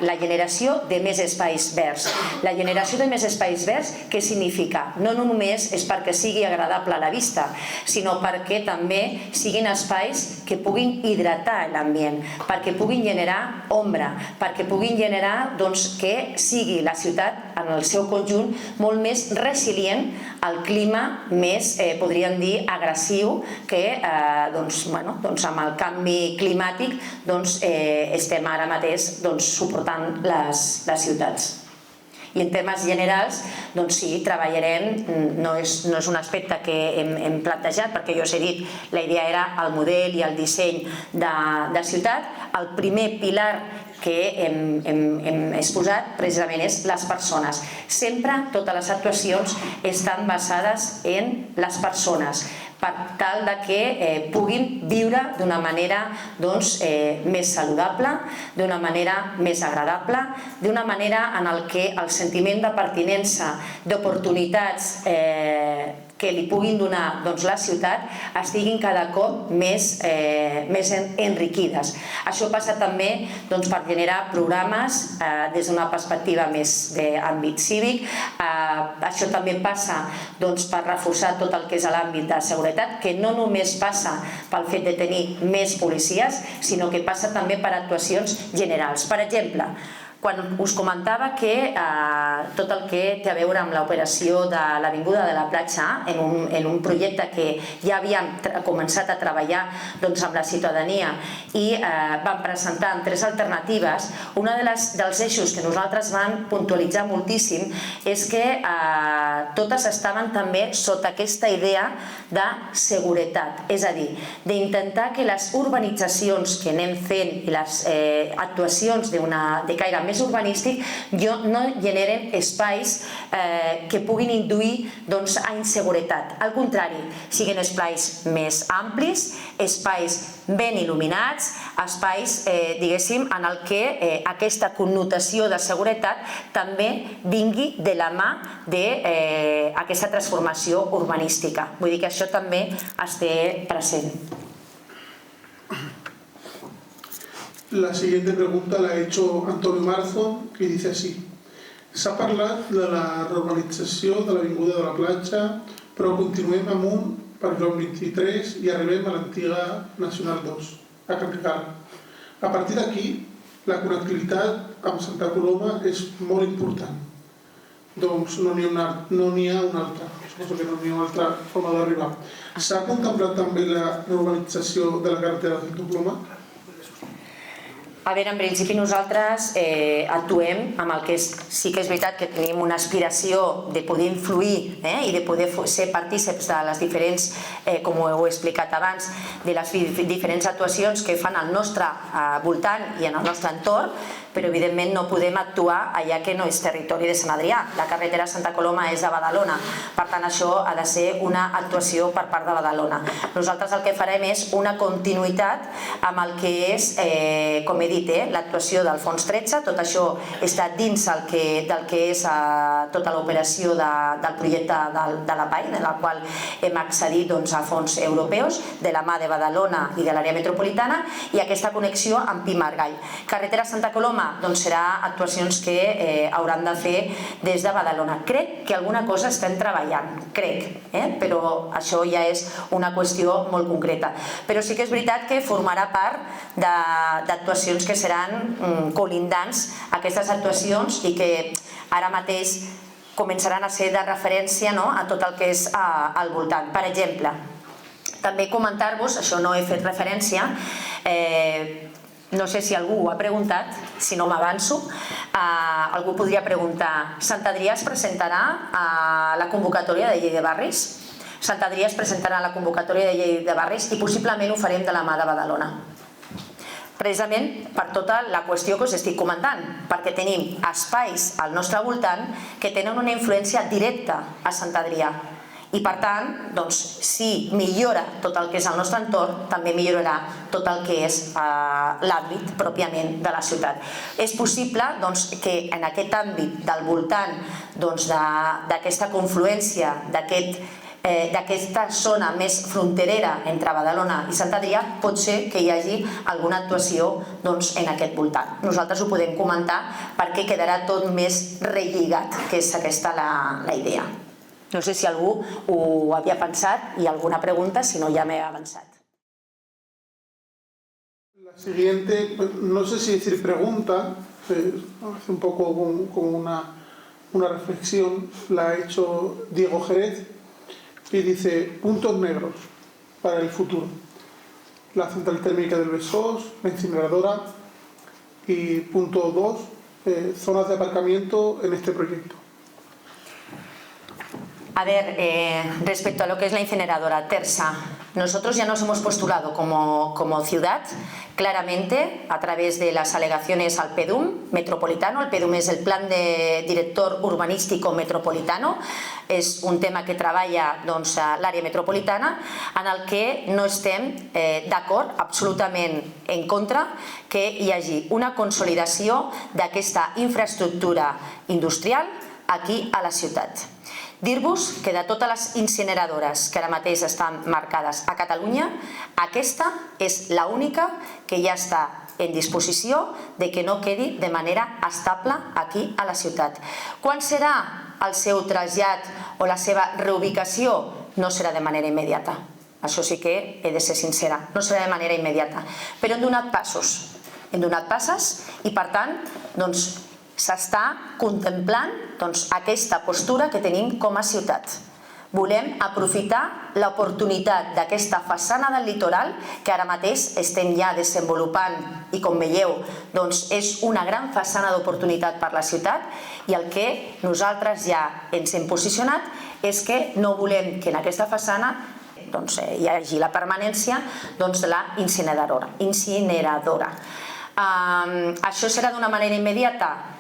[SPEAKER 2] la generació de més espais verds. La generació de més espais verds, què significa? No només és perquè sigui agradable a la vista, sinó perquè també siguin espais que puguin hidratar l'ambient, perquè puguin generar ombra, perquè puguin generar que sigui la ciutat en el seu conjunt molt més resilient al clima més, podríem dir, agressiu que amb el canvi climàtic estem ara mateix suportant les ciutats. I en termes generals, sí, treballarem, no és un aspecte que hem plantejat, perquè jo us he dit, la idea era el model i el disseny de ciutat. El primer pilar que hem exposat precisament és les persones. Sempre totes les actuacions estan basades en les persones, per tal de que puguin viure d'una manera més saludable, d'una manera més agradable, d'una manera en què el sentiment de pertinença, d'oportunitats que li puguin donar la ciutat estiguin cada cop més enriquides. Això passa també per generar programes des d'una perspectiva més d'àmbit cívic. Això també passa per reforçar tot el que és l'àmbit de seguretat, que no només passa pel fet de tenir més policies, sinó que passa també per actuacions generals. Per exemple, quan us comentava que tot el que té a veure amb l'operació de l'Avinguda de la Platja, en un projecte que ja havíem començat a treballar amb la ciutadania i vam presentar en 3 alternatives, un dels eixos que nosaltres vam puntualitzar moltíssim és que totes estaven també sota aquesta idea de seguretat, és a dir, d'intentar que les urbanitzacions que anem fent i les actuacions de caire més urbanístic no generen espais que puguin induir a inseguretat. Al contrari, siguin espais més amplis, espais ben il·luminats, espais, diguéssim, en el que aquesta connotació de seguretat també vingui de la mà d'aquesta transformació urbanística. Vull dir que això també es té present.
[SPEAKER 1] La siguiente pregunta la ha hecho Antonio Marzo y dice así: s'ha parlat de la reurbanització de l'Avinguda de la Platja, però continuem amunt per Joan 23 i arribem a l'antiga Nacional 2, a Can Ricard. A partir d'aquí, la connectivitat amb Santa Coloma és molt important. Doncs no n'hi ha una altra, suposo que no n'hi ha una altra forma d'arribar. S'ha contemplat també la reurbanització de la carretera de Santa Coloma?
[SPEAKER 2] A veure, en principi nosaltres actuem amb el que sí que és veritat que tenim una aspiració de poder influir i de poder ser partíceps de les diferents, com ho he explicat abans, de les diferents actuacions que fan al nostre voltant i en el nostre entorn, però evidentment no podem actuar allà que no és territori de Sant Adrià. La carretera Santa Coloma és de Badalona, per tant això ha de ser una actuació per part de Badalona. Nosaltres el que farem és una continuïtat amb el que és, com he dit, l'actuació del fons 13, tot això està dins del que és tota l'operació del projecte de la PAI, de la qual hem accedit a fons europeus, de la mà de Badalona i de l'àrea metropolitana, i aquesta connexió amb Pi Margall. Carretera Santa Coloma serà actuacions que hauran de fer des de Badalona. Crec que alguna cosa estem treballant, crec, però això ja és una qüestió molt concreta. Però sí que és veritat que formarà part d'actuacions que seran colindants a aquestes actuacions i que ara mateix començaran a ser de referència a tot el que és al voltant. Per exemple, també comentar-vos, això no he fet referència, no sé si algú ho ha preguntat, si no m'avanço, algú podria preguntar: Sant Adrià es presentarà a la convocatòria de llei de barris? Sant Adrià es presentarà a la convocatòria de llei de barris i possiblement ho farem de la mà de Badalona. Precisament per tota la qüestió que us estic comentant, perquè tenim espais al nostre voltant que tenen una influència directa a Sant Adrià. I per tant, si millora tot el que és el nostre entorn, també millorarà tot el que és l'àmbit pròpiament de la ciutat. És possible que en aquest àmbit del voltant d'aquesta confluència, d'aquesta zona més fronterera entre Badalona i Sant Adrià, pot ser que hi hagi alguna actuació en aquest voltant. Nosaltres ho podem comentar perquè quedarà tot més relligat, que és aquesta la idea. No sé si algú ho havia pensat i alguna pregunta, si no ja m'he avançat.
[SPEAKER 1] La siguiente, no sé si decir pregunta, hace un poco como una reflexión, la ha hecho Diego Jerez y dice: puntos negros para el futuro. La central térmica del Besós, la incineradora y punto 2, zonas de aparcamiento en este proyecto. A
[SPEAKER 2] ver, respecto a lo que es la incineradora, Tersa, nosotros ya nos hemos postulado como ciudad claramente a través de las alegaciones al PEDUM metropolitano. El PEDUM és el Plan de Director Urbanístico Metropolitano, és un tema que treballa l'àrea metropolitana, en el que no estem d'acord, absolutament en contra, que hi hagi una consolidació d'aquesta infraestructura industrial aquí a la ciutat. Dir-vos que de totes les incineradores que ara mateix estan marcades a Catalunya, aquesta és l'única que ja està en disposició de que no quedi de manera estable aquí a la ciutat. Quan serà el seu trasllat o la seva reubicació? No serà de manera immediata. Això sí que he de ser sincera, no serà de manera immediata. Però hem donat passos. Hem donat passes i, per tant, s'està contemplant aquesta postura que tenim com a ciutat. Volem aprofitar l'oportunitat d'aquesta façana del litoral que ara mateix estem ja desenvolupant i, com veieu, és una gran façana d'oportunitat per la ciutat, i el que nosaltres ja ens hem posicionat és que no volem que en aquesta façana hi hagi la permanència de la incineradora. Això serà d'una manera immediata?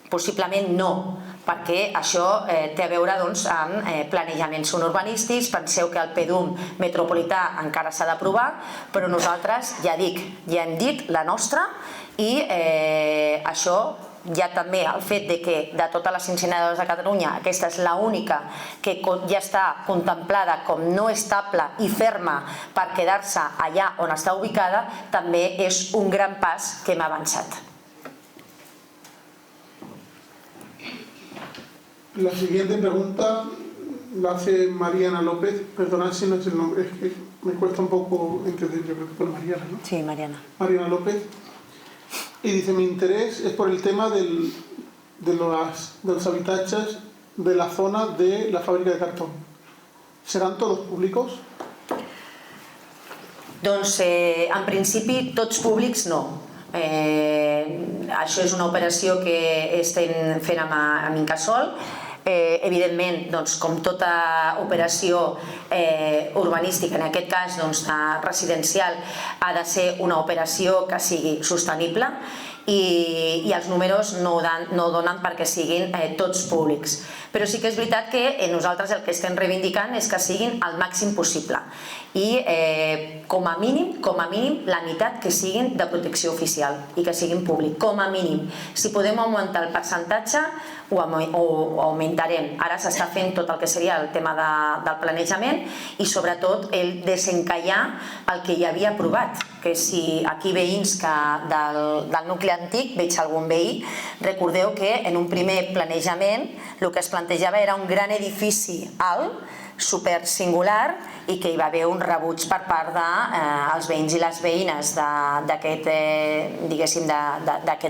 [SPEAKER 2] Possiblement no, perquè això té a veure amb planejaments urbanístics. Penseu que el PEDUM metropolità encara s'ha d'aprovar, però nosaltres, ja dic, ja hem dit la nostra, i això ja també el fet que de totes les incineradores de Catalunya aquesta és l'única que ja està contemplada com no estable i ferma per quedar-se allà on està ubicada, també és un gran pas que hem avançat.
[SPEAKER 1] La siguiente pregunta la hace Mariana López. Perdonad si no es el nombre, es que me cuesta un poco entender, yo creo que por Mariana, ¿no?
[SPEAKER 2] Sí, Mariana.
[SPEAKER 1] Mariana López. Y dice, mi interés es por el tema de los habitatges de la zona de la fábrica de cartón. ¿Serán todos públicos?
[SPEAKER 2] Doncs, en principi, tots públics no. Això és una operació que estem fent amb Incasòl. Evidentment, com tota operació urbanística, en aquest cas residencial, ha de ser una operació que sigui sostenible, i els números no donen perquè siguin tots públics. Però sí que és veritat que nosaltres el que estem reivindicant és que siguin el màxim possible, i com a mínim la meitat que siguin de protecció oficial i que siguin públic, com a mínim. Si podem augmentar el percentatge ho augmentarem. Ara s'està fent tot el que seria el tema del planejament i sobretot el desencallar el que ja havia aprovat, que si aquí veïns del nucli antic, veig algun veí, recordeu que en un primer planejament el que es plantejava era un gran edifici alt, super singular, i que hi va haver un rebuig per part dels veïns i les veïnes d'aquest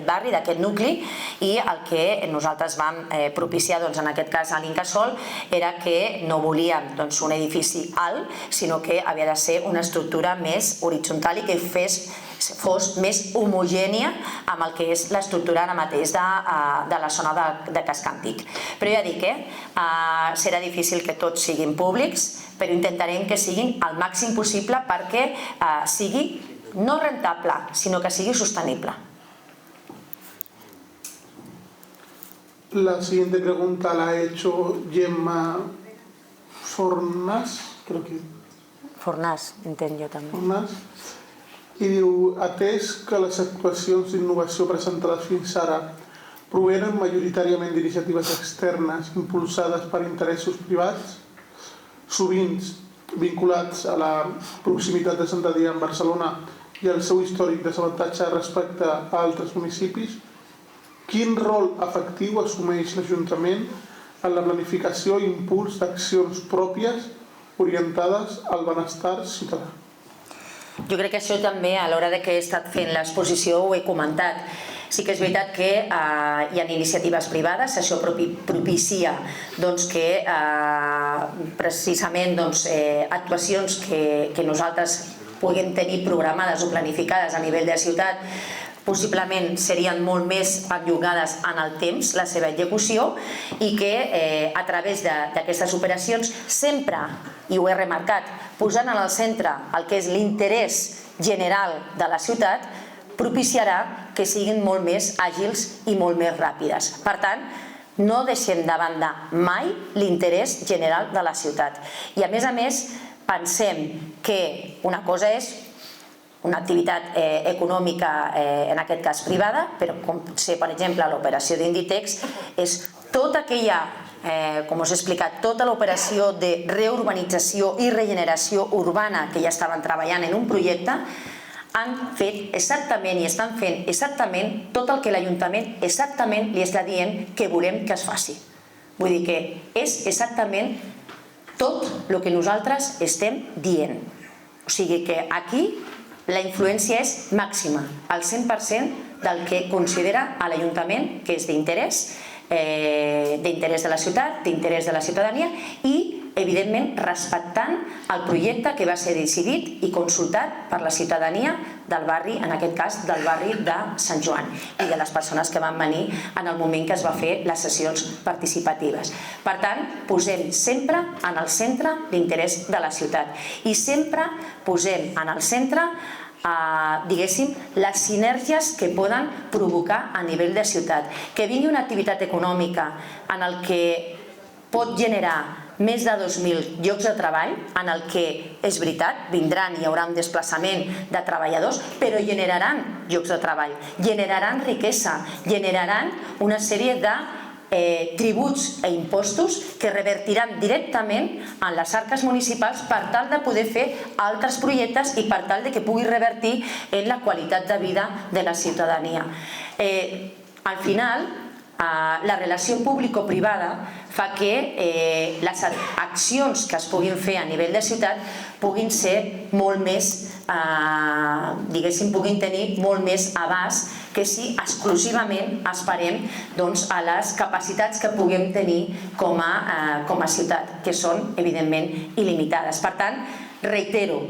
[SPEAKER 2] barri, d'aquest nucli, i el que nosaltres vam propiciar en aquest cas a l'Incasòl era que no volíem un edifici alt, sinó que havia de ser una estructura més horitzontal i que fos més homogènia amb el que és l'estructura ara mateix de la zona de Casc Antic. Però ja dic, serà difícil que tots siguin públics, però intentarem que siguin el màxim possible perquè sigui no rentable, sinó que sigui sostenible.
[SPEAKER 1] La siguiente pregunta la ha hecho Gemma Fornàs, creo que...
[SPEAKER 2] Fornàs, entenc jo també.
[SPEAKER 1] Fornàs. I diu, atès que les actuacions d'innovació presentades fins ara provenen majoritàriament d'iniciatives externes impulsades per interessos privats, sovint vinculats a la proximitat de Sant Adrià en Barcelona i al seu històric desavantatge respecte a altres municipis, quin rol efectiu assumeix l'Ajuntament en la planificació i impuls d'accions pròpies orientades al benestar ciutadà?
[SPEAKER 2] Jo crec que això també, a l'hora que he estat fent l'exposició, ho he comentat. Sí que és veritat que hi ha iniciatives privades, això propicia que precisament actuacions que nosaltres puguem tenir programades o planificades a nivell de ciutat possiblement serien molt més perllongades en el temps la seva execució i que a través d'aquestes operacions sempre, i ho he remarcat, posant en el centre el que és l'interès general de la ciutat, propiciarà que siguin molt més àgils i molt més ràpides. Per tant, no deixem de banda mai l'interès general de la ciutat. I a més, pensem que una cosa és una activitat econòmica, en aquest cas privada, però com pot ser, per exemple, l'operació d'Inditex, és tota aquella, com us he explicat, tota l'operació de reurbanització i regeneració urbana que ja estaven treballant en un projecte, han fet exactament i estan fent exactament tot el que l'Ajuntament exactament li està dient que volem que es faci. Vull dir que és exactament tot el que nosaltres estem dient. O sigui que aquí la influència és màxima, al 100% del que considera l'Ajuntament que és d'interès de la ciutat, d'interès de la ciutadania i, evidentment, respectant el projecte que va ser decidit i consultat per la ciutadania del barri, en aquest cas del barri de Sant Joan i de les persones que van venir en el moment que es va fer les sessions participatives. Per tant, posem sempre en el centre l'interès de la ciutat i sempre posem en el centre diguéssim, les sinergies que poden provocar a nivell de ciutat. Que vingui una activitat econòmica en el que pot generar més de 2.000 llocs de treball, en el que, és veritat, vindran i hi haurà un desplaçament de treballadors, però generaran llocs de treball, generaran riquesa, generaran una sèrie de tributs i impostos que revertiran directament en les arques municipals per tal de poder fer altres projectes i per tal de que pugui revertir en la qualitat de vida de la ciutadania. Al final, la relació público-privada fa que les accions que es puguin fer a nivell de ciutat puguin ser molt més, diguéssim, puguin tenir molt més abast que si exclusivament esperem a les capacitats que puguem tenir com a ciutat, que són, evidentment, il·limitades. Per tant, reitero,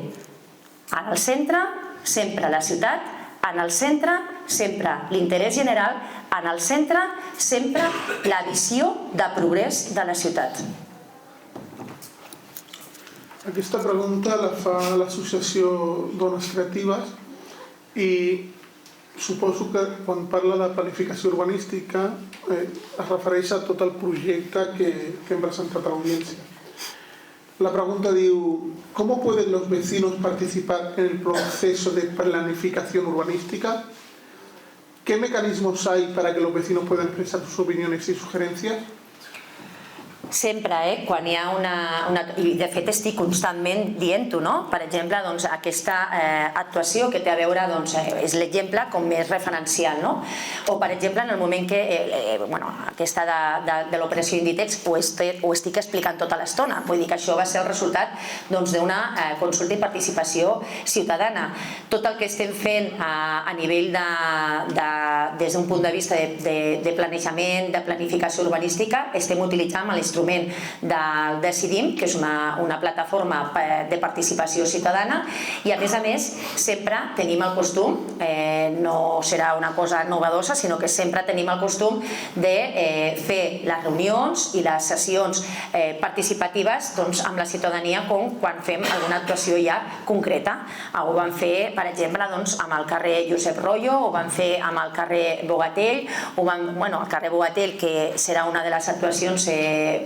[SPEAKER 2] en el centre, sempre la ciutat, en el centre, sempre l'interès general, en el centre, sempre la visió de progrés de la ciutat.
[SPEAKER 1] Aquesta pregunta la fa l'associació Dones Creatives i suposo que quan parla de planificació urbanística es refereix a tot el projecte que hem presentat a l'audiència. La pregunta diu, ¿cómo pueden los vecinos participar en el proceso de planificación urbanística? ¿Qué mecanismos hay para que los vecinos puedan expresar sus opiniones y sugerencias?
[SPEAKER 2] Sempre, quan hi ha i de fet estic constantment dient-ho, per exemple, aquesta actuació que té a veure, és l'exemple com més referencial, o per exemple en el moment que aquesta de l'operació Inditex ho estic explicant tota l'estona, vull dir que això va ser el resultat d'una consulta i participació ciutadana. Tot el que estem fent a nivell des d'un punt de vista de planejament, de planificació urbanística, estem utilitzant l'instrument del Decidim, que és una plataforma de participació ciutadana i a més sempre tenim el costum, no serà una cosa novedosa, sinó que sempre tenim el costum de fer les reunions i les sessions participatives amb la ciutadania com quan fem alguna actuació ja concreta. Ho vam fer, per exemple, amb el carrer Josep Royo, ho vam fer amb el carrer Bogatell, el carrer Bogatell, que serà una de les actuacions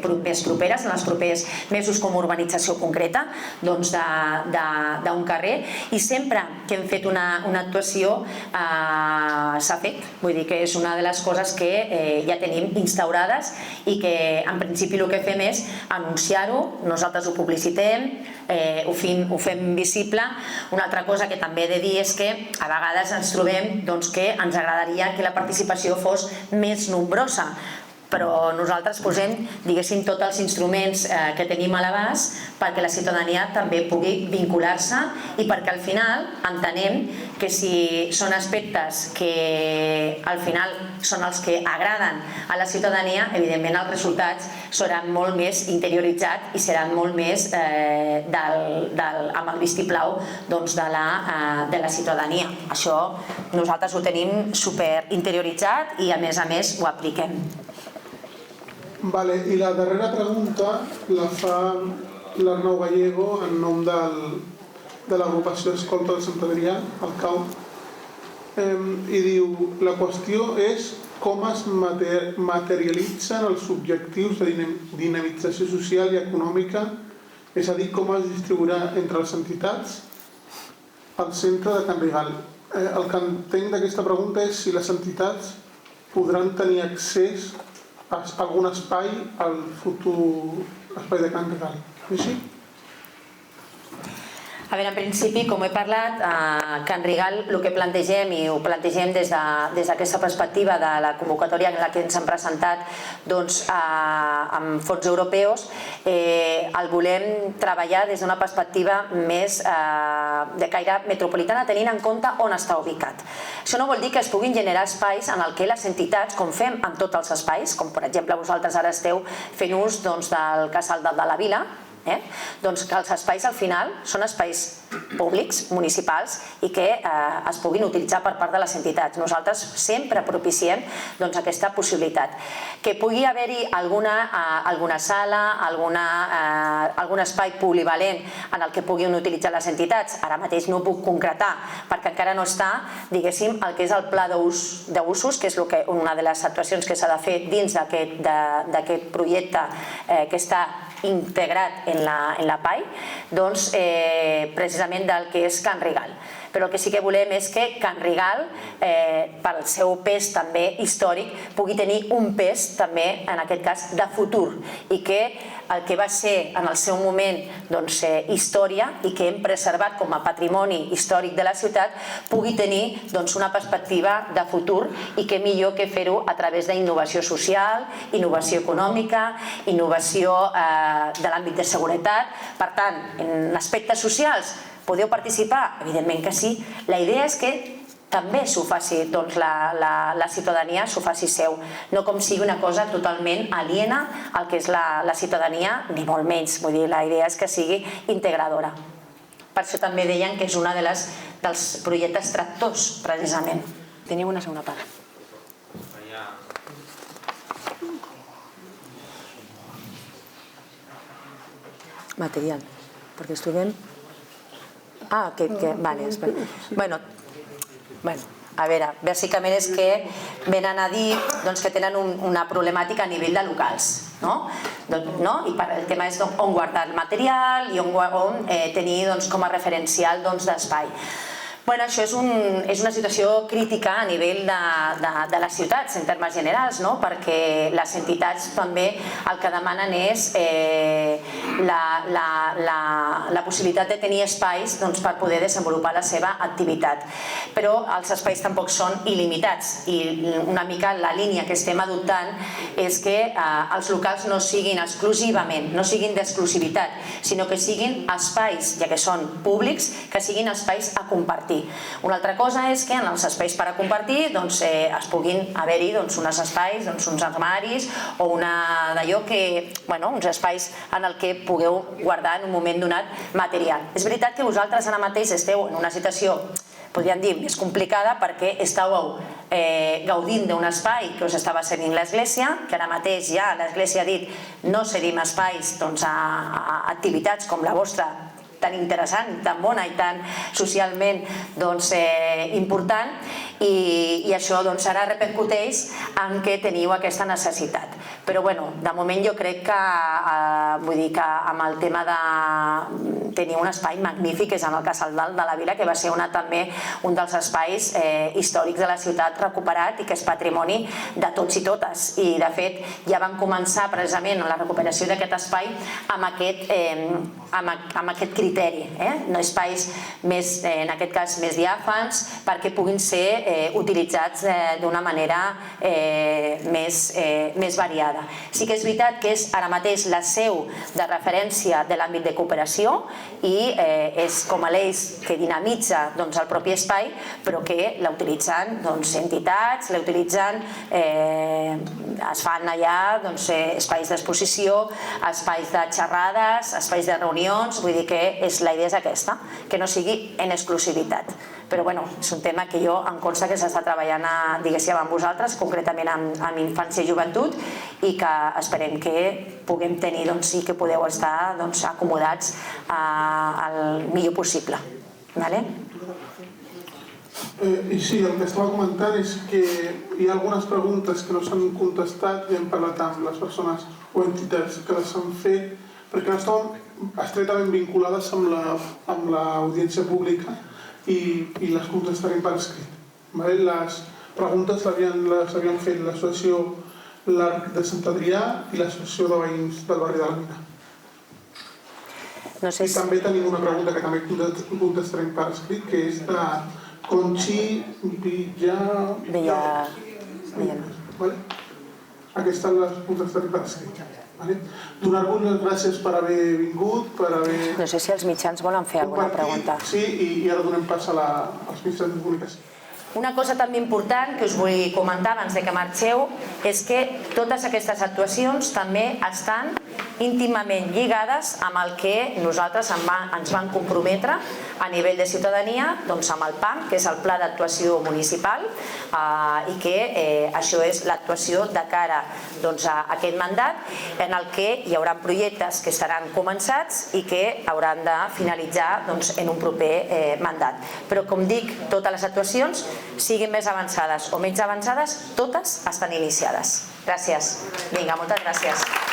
[SPEAKER 2] més properes, en els propers mesos com a urbanització concreta d'un carrer, i sempre que hem fet una actuació s'ha fet. Vull dir que és una de les coses que ja tenim instaurades i que en principi el que fem és anunciar-ho, nosaltres ho publicitem, ho fem visible. Una altra cosa que també he de dir és que a vegades ens trobem que ens agradaria que la participació fos més nombrosa. però nosaltres posem, diguéssim, tots els instruments que tenim a l'abast perquè la ciutadania també pugui vincular-se i perquè al final entenem que si són aspectes que al final són els que agraden a la ciutadania, evidentment els resultats seran molt més interioritzats i seran molt més amb el vistiplau de la ciutadania. Això nosaltres ho tenim super interioritzat i a més ho apliquem.
[SPEAKER 1] Vale, i la darrera pregunta la fa l'Arnau Gallego en nom de l'agrupació Escolta de Sant Adrià, el CAU, i diu: la qüestió és com es materialitzen els objectius de dinamització social i econòmica, és a dir, com es distribuirà entre les entitats al centre de Can Rigal. El que entenc d'aquesta pregunta és si les entitats podran tenir accés a algun espai al futur espai de Can Rigal. És així?
[SPEAKER 2] A veure, en principi, com he parlat, a Can Rigal el que plantegem, i ho plantegem des d'aquesta perspectiva de la convocatòria en la que ens hem presentat amb fons europeus, el volem treballar des d'una perspectiva més de caire metropolitana, tenint en compte on està ubicat. Això no vol dir que es puguin generar espais en el que les entitats, com fem en tots els espais, com per exemple vosaltres ara esteu fent ús del Casal de la Vila, doncs que els espais al final són espais públics, municipals i que es puguin utilitzar per part de les entitats. Nosaltres sempre propiciem aquesta possibilitat. Que pugui haver-hi alguna sala, algun espai polivalent en el que puguin utilitzar les entitats, ara mateix no ho puc concretar perquè encara no està, diguéssim, el que és el pla d'usos, que és una de les actuacions que s'ha de fer dins d'aquest projecte que està integrat en la PAI, doncs precisament del que és Can Rigal. Però el que sí que volem és que Can Rigal, pel seu pes també històric, pugui tenir un pes també, en aquest cas, de futur, i que el que va ser en el seu moment història i que hem preservat com a patrimoni històric de la ciutat pugui tenir una perspectiva de futur, i que millor que fer-ho a través d'innovació social, innovació econòmica, innovació de l'àmbit de seguretat. Per tant, en aspectes socials, podeu participar? Evidentment que sí. La idea és que també s'ho faci, la ciutadania s'ho faci seu, no com sigui una cosa totalment aliena al que és la ciutadania, ni molt menys. Vull dir, la idea és que sigui integradora. Per això també deien que és un dels projectes tractors, precisament. Teniu una segona part. Material, perquè ens trobem... Vale, espera. Bueno, a veure, bàsicament és que venen a dir que tenen una problemàtica a nivell de locals, i el tema és on guardar el material i on tenir com a referencial d'espai. Això és una situació crítica a nivell de les ciutats, en termes generals, perquè les entitats també el que demanen és la possibilitat de tenir espais per poder desenvolupar la seva activitat. Però els espais tampoc són il·limitats, i una mica la línia que estem adoptant és que els locals no siguin exclusivament, no siguin d'exclusivitat, sinó que siguin espais, ja que són públics, que siguin espais a compartir. Una altra cosa és que en els espais per a compartir es puguin haver-hi uns espais, uns armaris o uns espais en el que pugueu guardar en un moment donat material. És veritat que vosaltres ara mateix esteu en una situació, podríem dir, més complicada, perquè estàveu gaudint d'un espai que us estava cedint l'Església, que ara mateix ja l'Església ha dit no cedim espais a activitats com la vostra, tan interessant, tan bona i tan socialment important, i això ara repercuteix en que teniu aquesta necessitat. Però de moment jo crec que amb el tema tenir un espai magnífic, és en el Casal de la Vila, que va ser també un dels espais històrics de la ciutat recuperat i que és patrimoni de tots i totes. I de fet ja vam començar precisament la recuperació d'aquest espai amb aquest criteri, no espais més, en aquest cas més diàfans, perquè puguin ser utilitzats d'una manera més variada. Sí que és veritat que és ara mateix la seu de referència de l'àmbit de cooperació i és com a l'eix que dinamitza el propi espai, però que l'utilitzen entitats, es fan allà espais d'exposició, espais de xerrades, espais de reunions, vull dir que la idea és aquesta, que no sigui en exclusivitat. Però és un tema que em consta que s'està treballant amb vosaltres, concretament amb infància i joventut, i que esperem que puguem tenir i que podeu estar acomodats el millor possible.
[SPEAKER 1] I sí, el que estava comentant és que hi ha algunes preguntes que no s'han contestat i hem parlat amb les persones o entitats que les han fet perquè no estaven estretament vinculades amb l'audiència pública i les contestarem per escrit. Les preguntes les havien fet l'associació l'Arc de Sant Adrià i l'associació de veïns del barri de la Mina. I també tenim una pregunta que també contestarem per escrit, que és de Conchi Villa. Aquestes les contestarem per escrit. Donar-vos les gràcies per haver vingut, per haver...
[SPEAKER 2] No sé si els mitjans volen fer alguna pregunta.
[SPEAKER 1] Sí, i ara donem pas als mitjans de comunicació.
[SPEAKER 2] Una cosa també important que us vull comentar abans que marxeu és que totes aquestes actuacions també estan íntimament lligades amb el que nosaltres ens vam comprometre a nivell de ciutadania amb el PAM, que és el Pla d'Actuació Municipal, i que això és l'actuació de cara a aquest mandat, en el que hi haurà projectes que estaran començats i que hauran de finalitzar en un proper mandat. Però, com dic, totes les actuacions, siguin més avançades o menys avançades, totes estan iniciades. Gràcies. Vinga, moltes gràcies.